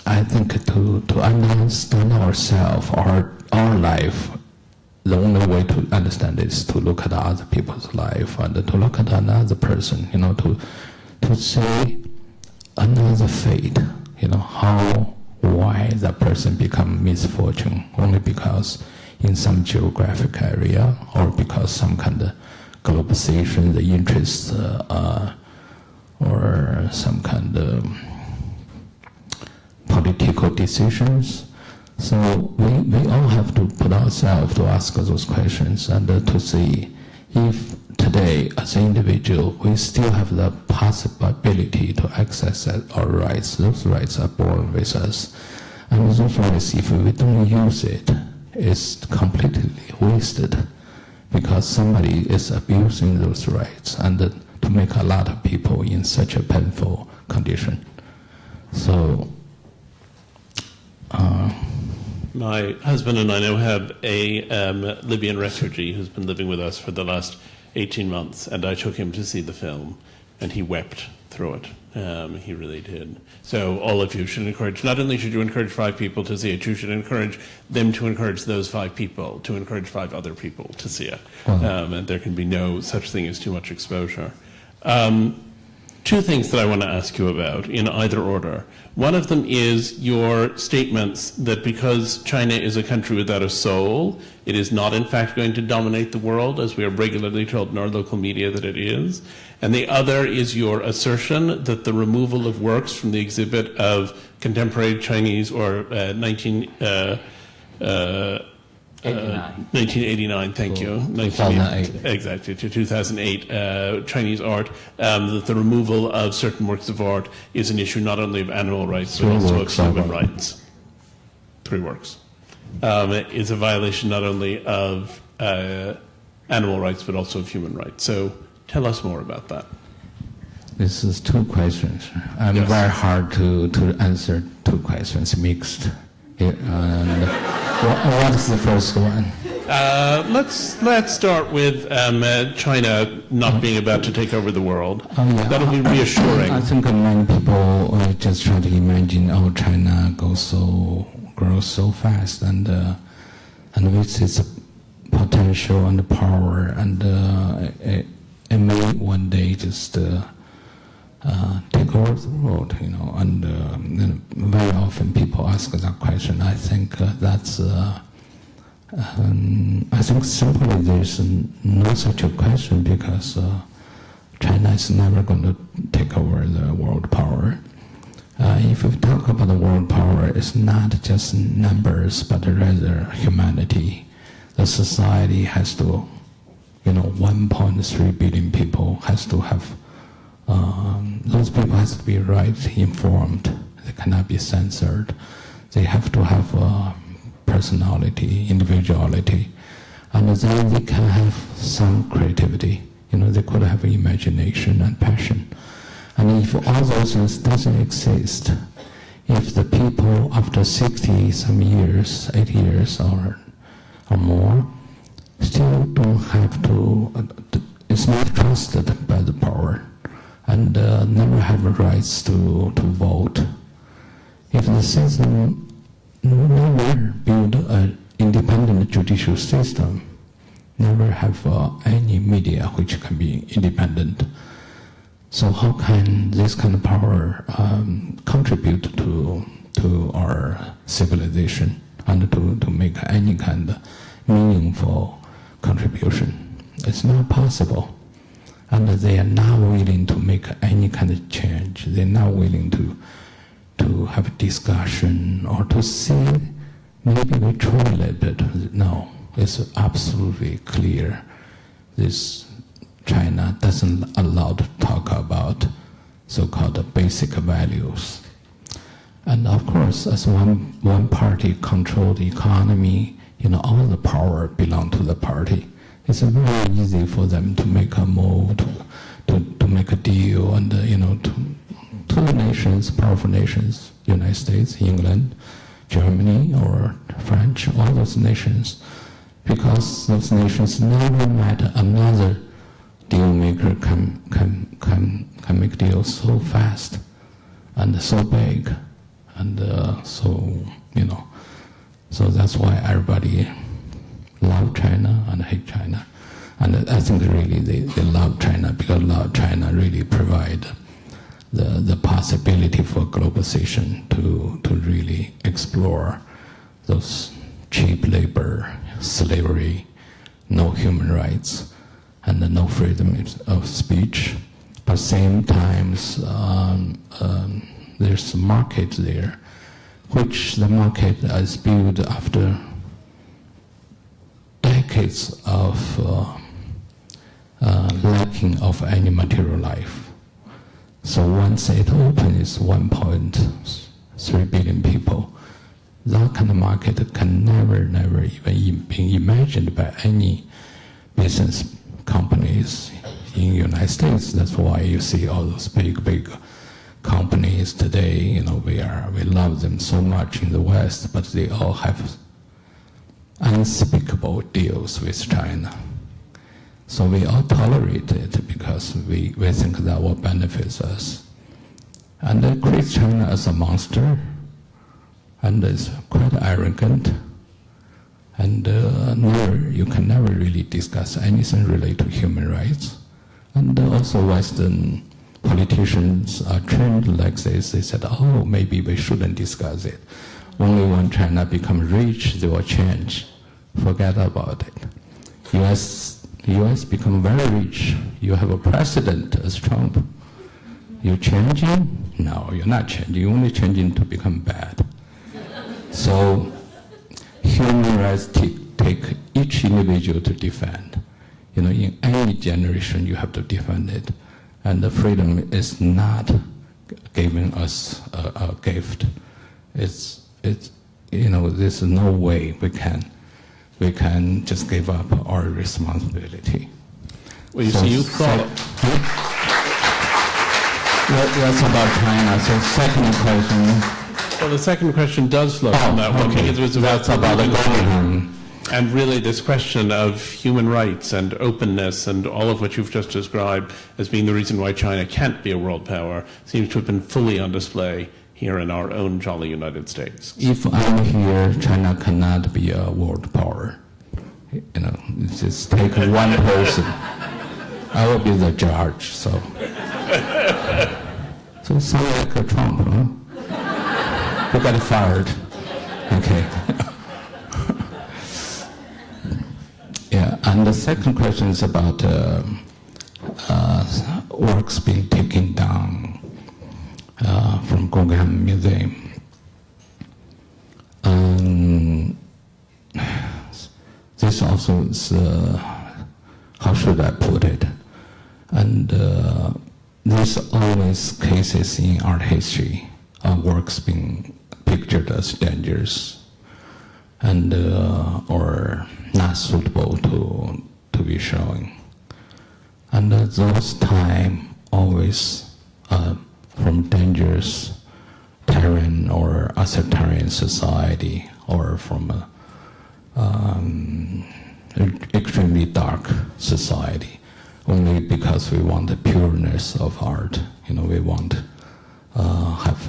I think to understand ourselves, our life, the only way to understand it is to look at other people's life and to look at another person, to see another fate, why that person become misfortune, only because in some geographic area or because some kind of globalization, the interest, or some kind of political decisions. So we all have to put ourselves to ask those questions and to see if today, as an individual, we still have the possibility to access our rights. Those rights are born with us. And those rights, if we don't use it, it's completely wasted. because somebody is abusing those rights and to make a lot of people in such a painful condition. So, my husband and I now have a Libyan refugee who's been living with us for the last 18 months, and I took him to see the film, and he wept through it. He really did. So all of you should encourage, not only should you encourage 5 people to see it, you should encourage them to encourage those 5 people to encourage 5 other people to see it. And there can be no such thing as too much exposure. 2 things that I want to ask you about in either order. One of them is your statements that because China is a country without a soul, it is not in fact going to dominate the world, as we are regularly told in our local media that it is. And the other is your assertion that the removal of works from the exhibit of contemporary Chinese or 1989, thank you. 2008. Exactly, to 2008 Chinese art, that the removal of certain works of art is an issue not only of animal rights, but also of human rights. 3 works. Is a violation not only of animal rights, but also of human rights. So tell us more about that. This is 2 questions. Very hard to answer 2 questions mixed. And what is the first one? Let's start with China not being about to take over the world. That'll be reassuring. I think many people just try to imagine, China grows so fast, and with its potential and power, and it may one day just take over the world, and very often people ask that question. I think that's, I think simply there's no such a question, because China is never going to take over the world power. If we talk about the world power, it's not just numbers, but rather humanity. The society has to, 1.3 billion people has to have those people have to be right informed. They cannot be censored. They have to have personality, individuality, and then they can have some creativity. They could have imagination and passion. And if all those things doesn't exist, if the people after 60 some years, 80 years or more, still don't have to, it's not trusted by the power, and never have rights to vote. If the system never build an independent judicial system, never have any media which can be independent, so how can this kind of power contribute to our civilization and to make any kind of meaningful contribution? It's not possible. And they are not willing to make any kind of change. They're not willing to have a discussion or to see, maybe we try a little bit. No, it's absolutely clear. This China doesn't allow to talk about so-called basic values. And of course, as one party control the economy, all the power belong to the party. It's very easy for them to make a move, to make a deal, and to the nations, powerful nations, United States, England, Germany, or French, all those nations, because those nations never met another deal maker can make deals so fast and so big, and so that's why everybody love China and hate China. And I think really they love China, because China really provide the possibility for globalization to really explore those cheap labor, slavery, no human rights, and no freedom of speech. But same times, there's a market there, which the market is built after decades of lacking of any material life. So once it opens, 1.3 billion people, that kind of market can never even be imagined by any business companies in the United States. That's why you see all those big companies today. We love them so much in the West, but they all have unspeakable deals with China. So we all tolerate it because we think that will benefit us. And they treat China as a monster, and it's quite arrogant. And you can never really discuss anything related to human rights. And also Western politicians are trained like this. They said, oh, maybe we shouldn't discuss it. Only when China becomes rich, they will change. Forget about it. US become very rich. You have a president as Trump. You changing? No, you're not changing. You're only changing to become bad. So human rights take each individual to defend. In any generation, you have to defend it. And the freedom is not giving us a gift. There's no way we can just give up our responsibility. Well, you thought. That's about China. So second question. Well, the second question does flow from that one, because it was about the Guggenheim. And really this question of human rights and openness and all of what you've just described as being the reason why China can't be a world power seems to have been fully on display here in our own jolly United States. If I'm here, China cannot be a world power. Just take one person. I will be the judge, so. So it sounds like a Trump, huh? You got fired. Okay. Yeah, and the second question is about works being taken down from Guggenheim Museum. This also is, how should I put it? And there's always cases in art history of works being pictured as dangerous and or not suitable to be showing. And those time always from dangerous tyrant or authoritarian society or from extremely dark society, only because we want the pureness of art. We want have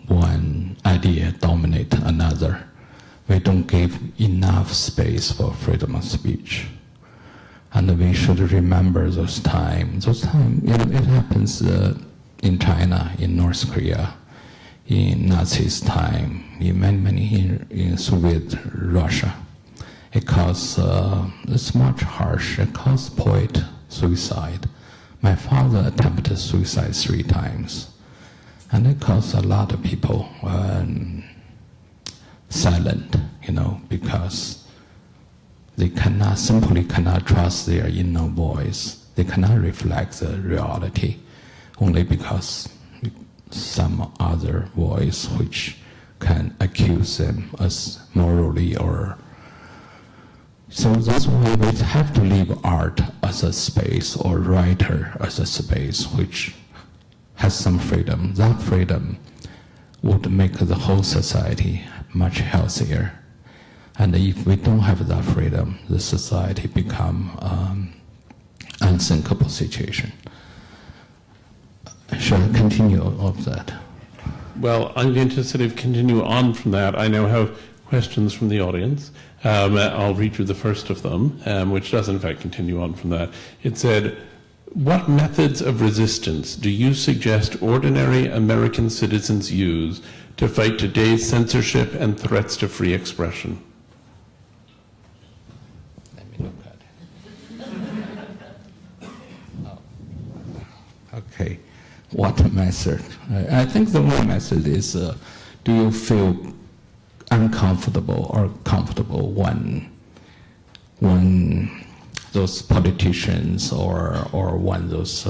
one idea dominate another. We don't give enough space for freedom of speech. And we should remember those times. It happens in China, in North Korea, in Nazis' time, in many in Soviet Russia. It's much harsh. It caused poet suicide. My father attempted suicide 3 times. And it caused a lot of people silent, because they simply cannot trust their inner voice. They cannot reflect the reality, only because some other voice which can accuse them as morally or. So that's why we have to leave art as a space or writer as a space which has some freedom. That freedom would make the whole society much healthier. And if we don't have that freedom, the society become unthinkable situation. Shall I continue of that? Well, I'm going to sort of continue on from that. I now have questions from the audience. I'll read you the first of them, which does in fact continue on from that. It said, what methods of resistance do you suggest ordinary American citizens use to fight today's censorship and threats to free expression? Let me look at it. Okay. What method? I think the one method is, do you feel uncomfortable or comfortable when those politicians or when those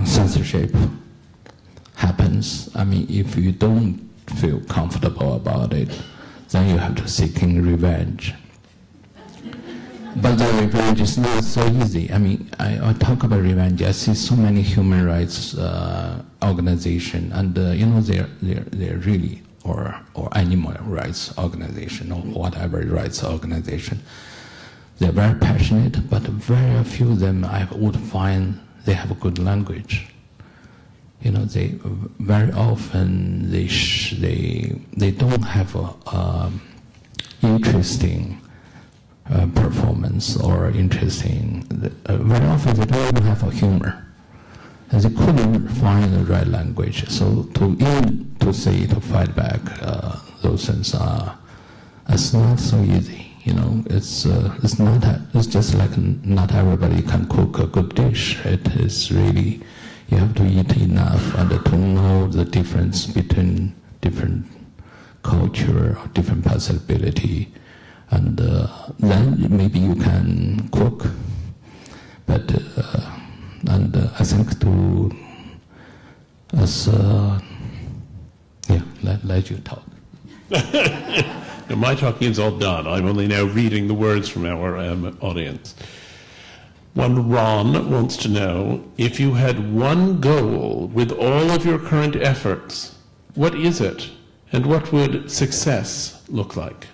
censorship happens? I mean, if you don't feel comfortable about it, then you have to seeking revenge. But the revenge is not so easy. I mean, I talk about revenge. I see so many human rights organizations, and they're really or animal rights organization or whatever rights organization. They're very passionate, but very few of them I would find they have a good language. They very often they don't have a interesting performance or interesting. Very often they don't even have a humor, and they couldn't find the right language. So to fight back, those things it's not so easy. It's not. It's just like not everybody can cook a good dish. It is really, you have to eat enough and to know the difference between different culture or different possibility, and then maybe you can cook. But I think let you talk. No, my talking is all done. I'm only now reading the words from our audience. One Ron wants to know, if you had one goal with all of your current efforts, what is it? And what would success look like?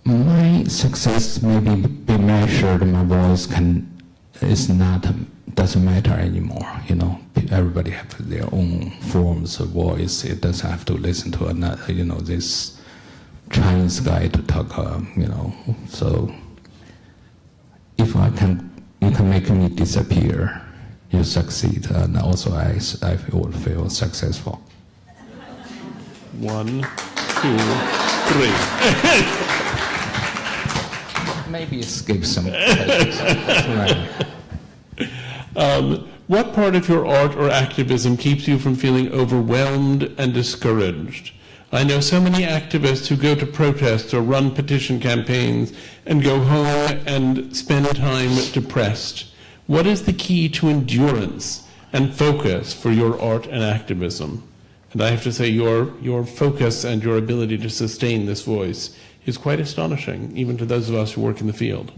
My success maybe be measured. My voice doesn't matter anymore. Everybody has their own forms of voice. It doesn't have to listen to another, this Chinese guy to talk. So if you can make me disappear, you succeed, and also I would feel successful. 1, 2, 3. Maybe skip some. What part of your art or activism keeps you from feeling overwhelmed and discouraged? I know so many activists who go to protests or run petition campaigns and go home and spend time depressed. What is the key to endurance and focus for your art and activism? And I have to say, your focus and your ability to sustain this voice is quite astonishing, even to those of us who work in the field.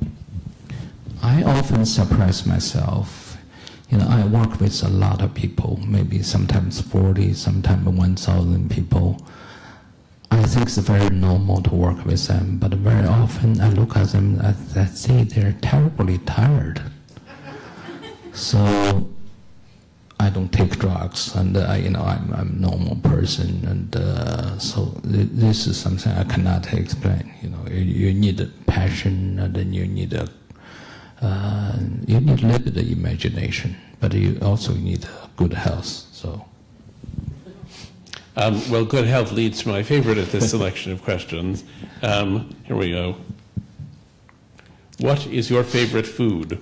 I often surprise myself. I work with a lot of people, maybe sometimes 40, sometimes 1,000 people. I think it's very normal to work with them, but very often I look at them and I see they're terribly tired. So I don't take drugs, and I'm a normal person, and so this is something I cannot explain. You need passion, and then you need a little bit of imagination, but you also need good health. So. Well, good health leads to my favorite of this selection of questions. Here we go. What is your favorite food?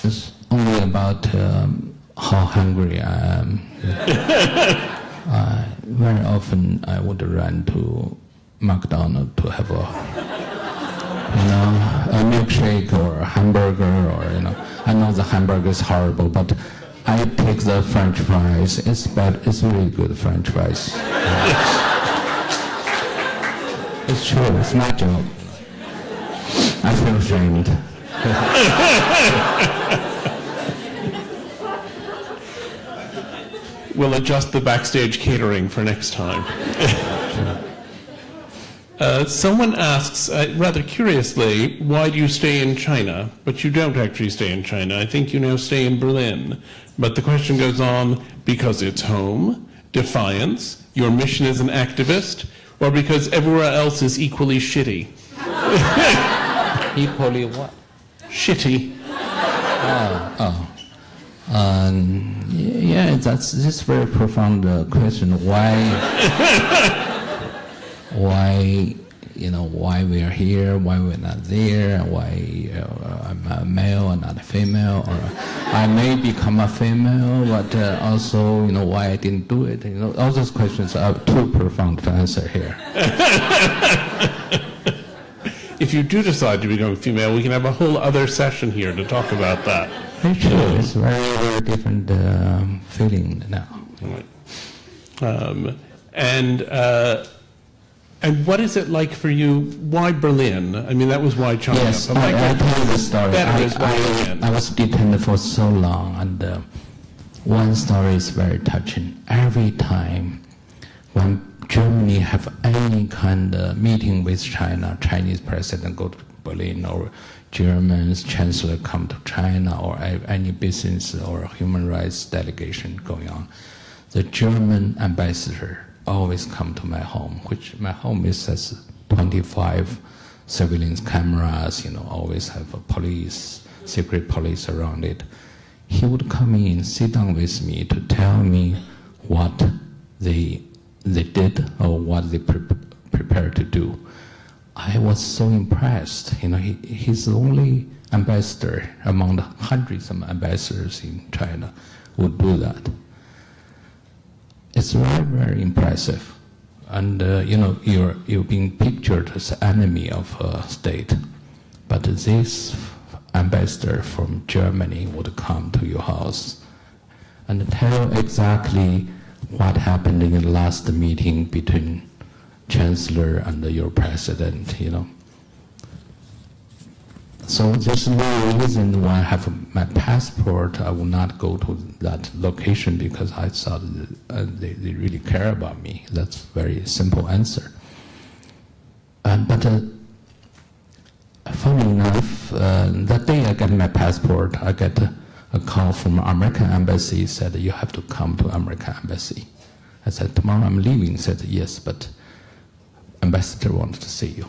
It's only about how hungry I am. Very often I would run to McDonald's to have a milkshake or a hamburger, or I know the hamburger is horrible, but I take the French fries. It's really good French fries. It's true. It's my job. I feel ashamed. We'll adjust the backstage catering for next time. Someone asks, rather curiously, why do you stay in China? But you don't actually stay in China. I think you now stay in Berlin. But the question goes on, because it's home, defiance, your mission as an activist, or because everywhere else is equally shitty? Equally what? Shitty. Yeah, this is a very profound question. Why we are here, why we're not there, why I'm a male and not a female, or I may become a female, but also, why I didn't do it. All those questions are too profound to answer here. If you do decide to become female, we can have a whole other session here to talk about that. Actually, it's very, very different feeling now. Right. And what is it like for you? Why Berlin? I mean, that was why China. Yes, I tell you the story. I was detained for so long, and one story is very touching. Every time when Germany have any kind of meeting with China, Chinese president go to Berlin, or Germans chancellor come to China, or any business or human rights delegation going on, the German ambassador always come to my home, which my home is has 25 surveillance cameras, always have a police, secret police around it. He would come in, sit down with me to tell me what they did or what they prepared to do. I was so impressed. He's the only ambassador among the hundreds of ambassadors in China who would do that. It's very, very impressive. And, you're being pictured as the enemy of a state. But this ambassador from Germany would come to your house and tell exactly what happened in the last meeting between chancellor and your president, So there's no reason why I have my passport, I will not go to that location because I thought they really care about me. That's a very simple answer. But funny enough, that day I get my passport, I get a call from American embassy, said you have to come to American embassy. I said, tomorrow I'm leaving. He said, yes, but ambassador wants to see you.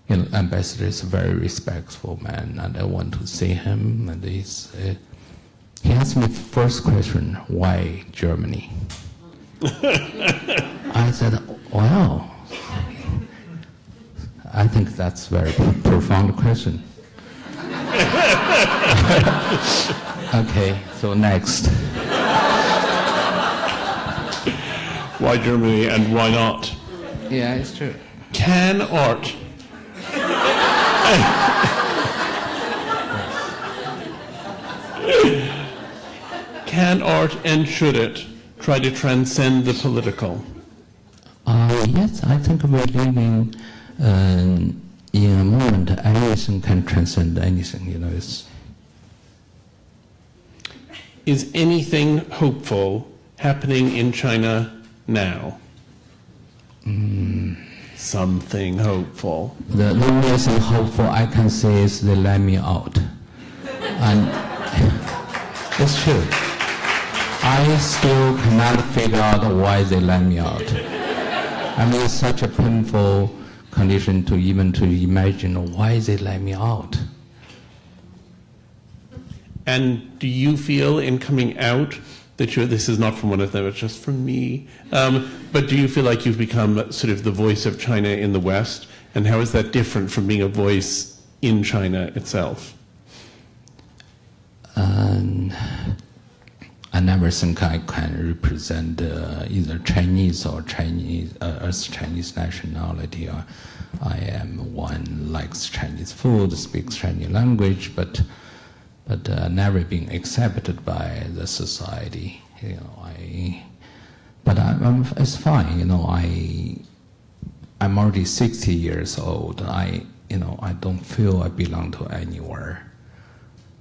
Ambassador is a very respectful man, and I want to see him. And he asked me first question, why Germany? I said, wow, I think that's a very profound question. Okay, so next. Why Germany and why not? Yeah, it's true. Can art and should it try to transcend the political? Yes, I think we're living in a moment anything can transcend anything. Is anything hopeful happening in China now? Something hopeful. The only thing hopeful I can say is they let me out. And it's true. I still cannot figure out why they let me out. I mean, it's such a painful condition to imagine why they let me out. And do you feel in coming out that this is not from one of them, it's just from me, but do you feel like you've become sort of the voice of China in the West? And how is that different from being a voice in China itself? I never think I can represent either Chinese or as Chinese nationality. I am one likes Chinese food, speaks Chinese language, but never been accepted by the society. It's fine. I'm already 60 years old. I don't feel I belong to anywhere.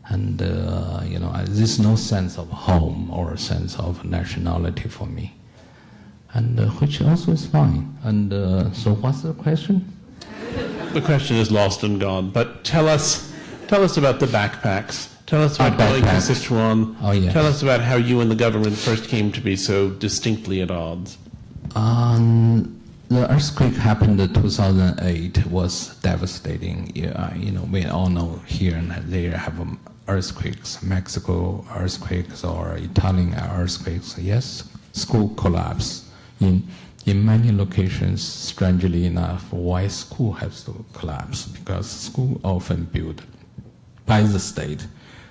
And, there's no sense of home or sense of nationality for me. And which also is fine. And so what's the question? The question is lost and gone. But tell us about the backpacks. Tell us about going to Sichuan. Oh, yes. Tell us about how you and the government first came to be so distinctly at odds. The earthquake happened in 2008. It was devastating. We all know here and there have earthquakes, Mexico earthquakes or Italian earthquakes. Yes, school collapse. In many locations, strangely enough, why school has to collapse? Because school often built by the state,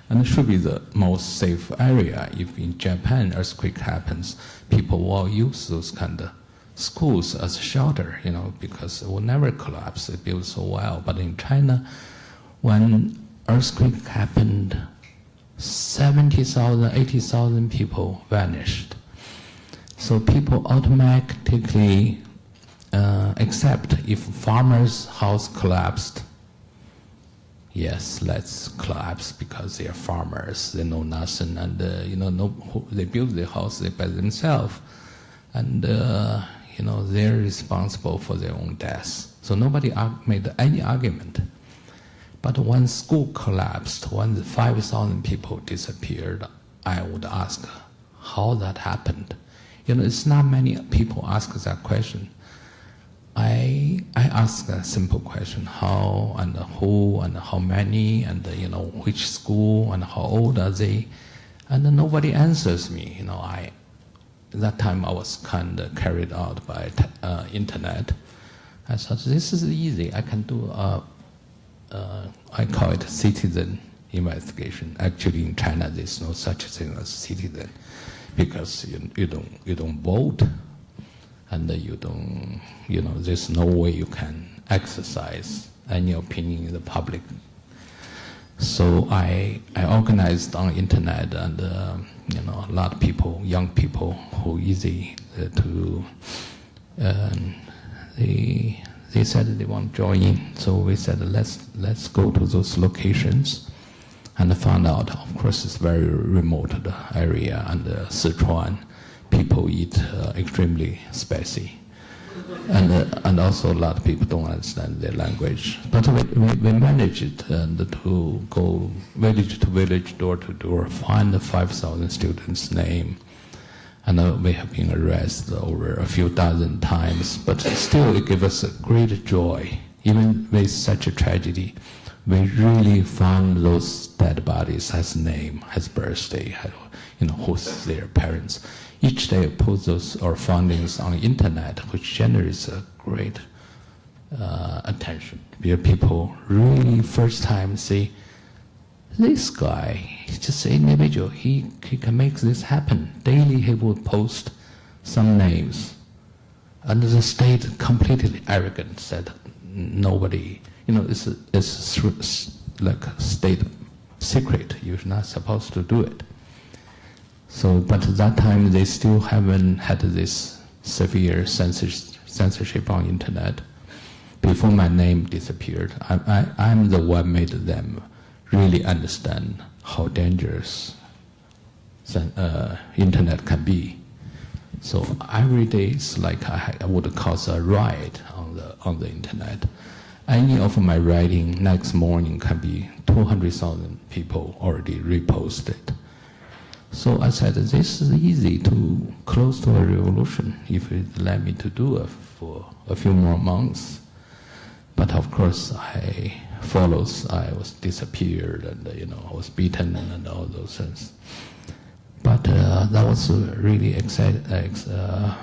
and it should be the most safe area. If in Japan earthquake happens, people will use those kind of schools as shelter, because it will never collapse. It built so well. But in China, when earthquake happened, 70,000, 80,000 people vanished. So people automatically accept if farmer's house collapsed, yes, let's collapse because they are farmers, they know nothing, and they build their house by themselves, and they're responsible for their own death. So nobody made any argument. But when school collapsed, when the 5,000 people disappeared, I would ask how that happened. It's not many people ask that question. I ask a simple question: how and who and how many and which school and how old are they? And nobody answers me. That time I was kind of carried out by internet. I thought this is easy. I can do I call it citizen investigation. Actually, in China, there's no such thing as citizen, because you don't vote, and you don't there's no way you can exercise any opinion in the public. So I organized on internet, and a lot of people, young people, who easy to they said they want to join in. So we said let's go to those locations, and found out, of course, it's very remote area, and Sichuan people eat extremely spicy, and also a lot of people don't understand their language. But we managed to go village to village, door to door, find the 5,000 students' name. And we have been arrested over a few dozen times, but still it gave us a great joy. Even with such a tragedy, we really found those dead bodies, as name, as birthday, who's their parents. Each day I put those our findings on the internet, which generates a great attention. Where people really first time say, this guy, he's just an individual, he can make this happen. Daily he would post some names. And the state completely arrogant said, nobody, it's like a state secret, you're not supposed to do it. So, but at that time they still haven't had this severe censorship on internet. Before my name disappeared, I'm the one made them really understand how dangerous internet can be. So every day it's like I would cause a riot on the internet. Any of my writing next morning can be 200,000 people already reposted. So I said, this is easy to close to a revolution if it let me to do it for a few more months. But of course I was disappeared, and I was beaten and all those things. But that was a really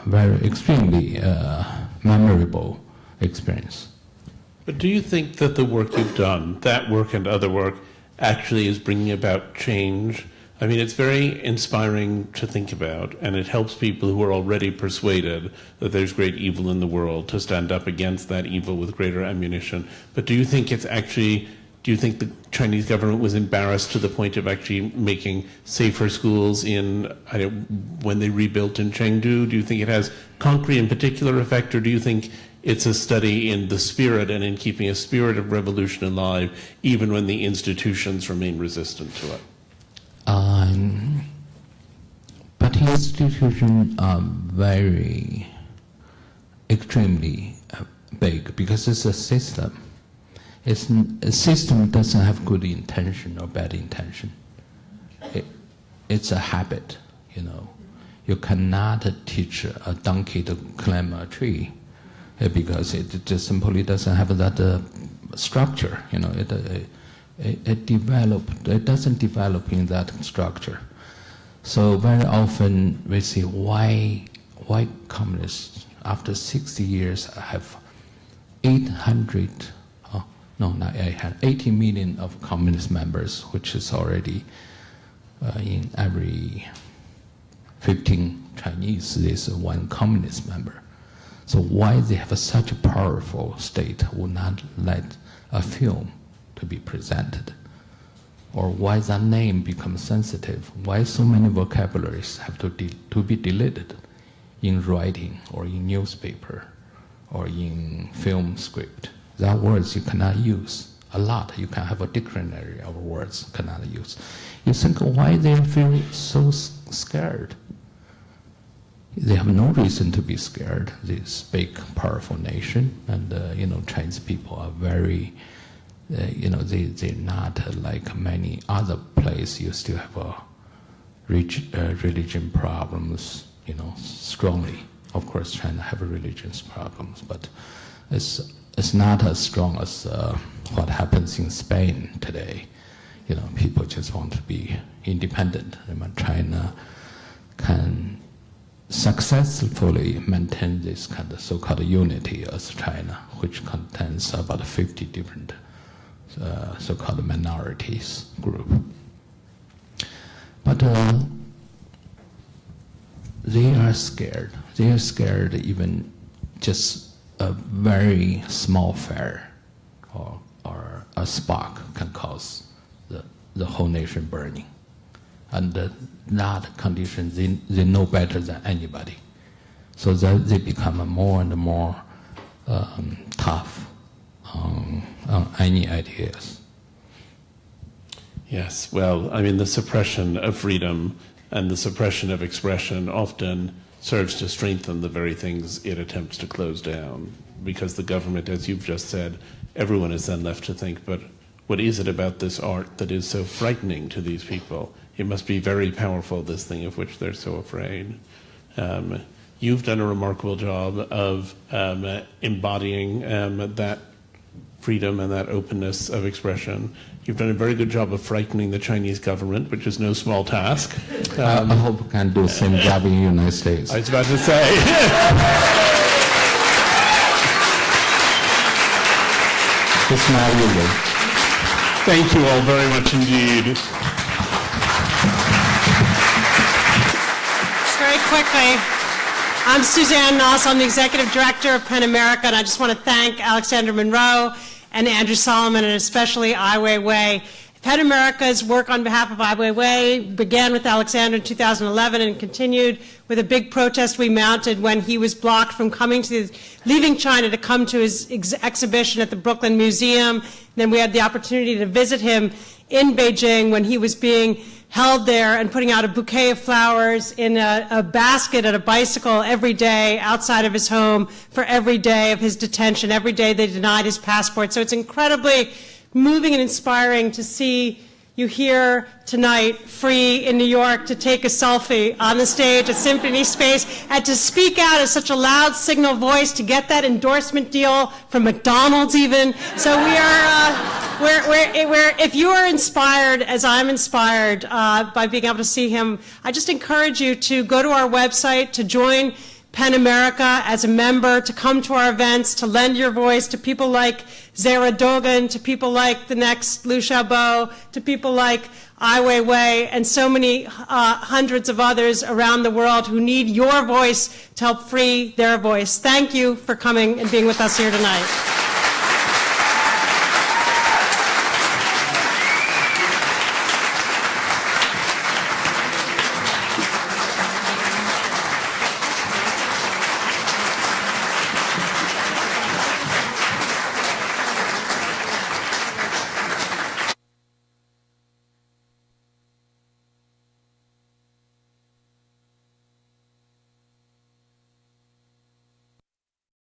very extremely memorable experience. But do you think that the work you've done, that work and other work, actually is bringing about change? I mean, it's very inspiring to think about, and it helps people who are already persuaded that there's great evil in the world to stand up against that evil with greater ammunition. But do you think the Chinese government was embarrassed to the point of actually making safer schools when they rebuilt in Chengdu? Do you think it has concrete and particular effect, or do you think it's a study in the spirit and in keeping a spirit of revolution alive, even when the institutions remain resistant to it? But institutions are very extremely big, because it's a system. A system doesn't have good intention or bad intention. It's a habit, You cannot teach a donkey to climb a tree because it just simply doesn't have that structure. It doesn't develop in that structure. So very often we see why communists, after 60 years, have 80 million of communist members, which is already in every 15 Chinese, there's one communist member. So why they have such a powerful state would not let a film to be presented? or why that name becomes sensitive, why so many vocabularies have to be deleted in writing or in newspaper or in film script. That words you cannot use a lot. You can have a dictionary of words cannot use. You think why they feel so scared? They have no reason to be scared. This big, powerful nation, and Chinese people are very, they're not like many other places. You still have religion problems, strongly. Of course, China have religious problems, but it's not as strong as what happens in Spain today. People just want to be independent. China can successfully maintain this kind of so-called unity as China, which contains about 50 different so-called minorities group. But they are scared. They are scared even just a very small fire or a spark can cause the whole nation burning. And that condition, they know better than anybody. So that they become more and more tough on any ideas. Yes, well, I mean, the suppression of freedom and the suppression of expression often serves to strengthen the very things it attempts to close down. Because the government, as you've just said, everyone is then left to think, but what is it about this art that is so frightening to these people? It must be very powerful, this thing of which they're so afraid. You've done a remarkable job of embodying that freedom and that openness of expression. You've done a very good job of frightening the Chinese government, which is no small task. I hope we can do the same job in the United States. I was about to say. It's not easy. Thank you all very much indeed. Very quickly, I'm Suzanne Noss. I'm the Executive Director of PEN America, and I just want to thank Alexander Monroe and Andrew Solomon, and especially Ai Weiwei. PEN America's work on behalf of Ai Weiwei began with Alexander in 2011 and continued with a big protest we mounted when he was blocked from leaving China to come to his exhibition at the Brooklyn Museum. And then we had the opportunity to visit him in Beijing when he was being held there and putting out a bouquet of flowers in a basket at a bicycle every day outside of his home for every day of his detention. Every day they denied his passport. So it's incredibly moving and inspiring to see you here tonight, free in New York, to take a selfie on the stage at Symphony Space and to speak out as such a loud signal voice, to get that endorsement deal from McDonald's even. So if you are inspired, as I'm inspired by being able to see him, I just encourage you to go to our website, to join PEN America as a member, to come to our events, to lend your voice to people like Zara Dogan, to people like the next Liu Xiaobo, to people like Ai Weiwei, and so many hundreds of others around the world who need your voice to help free their voice. Thank you for coming and being with us here tonight.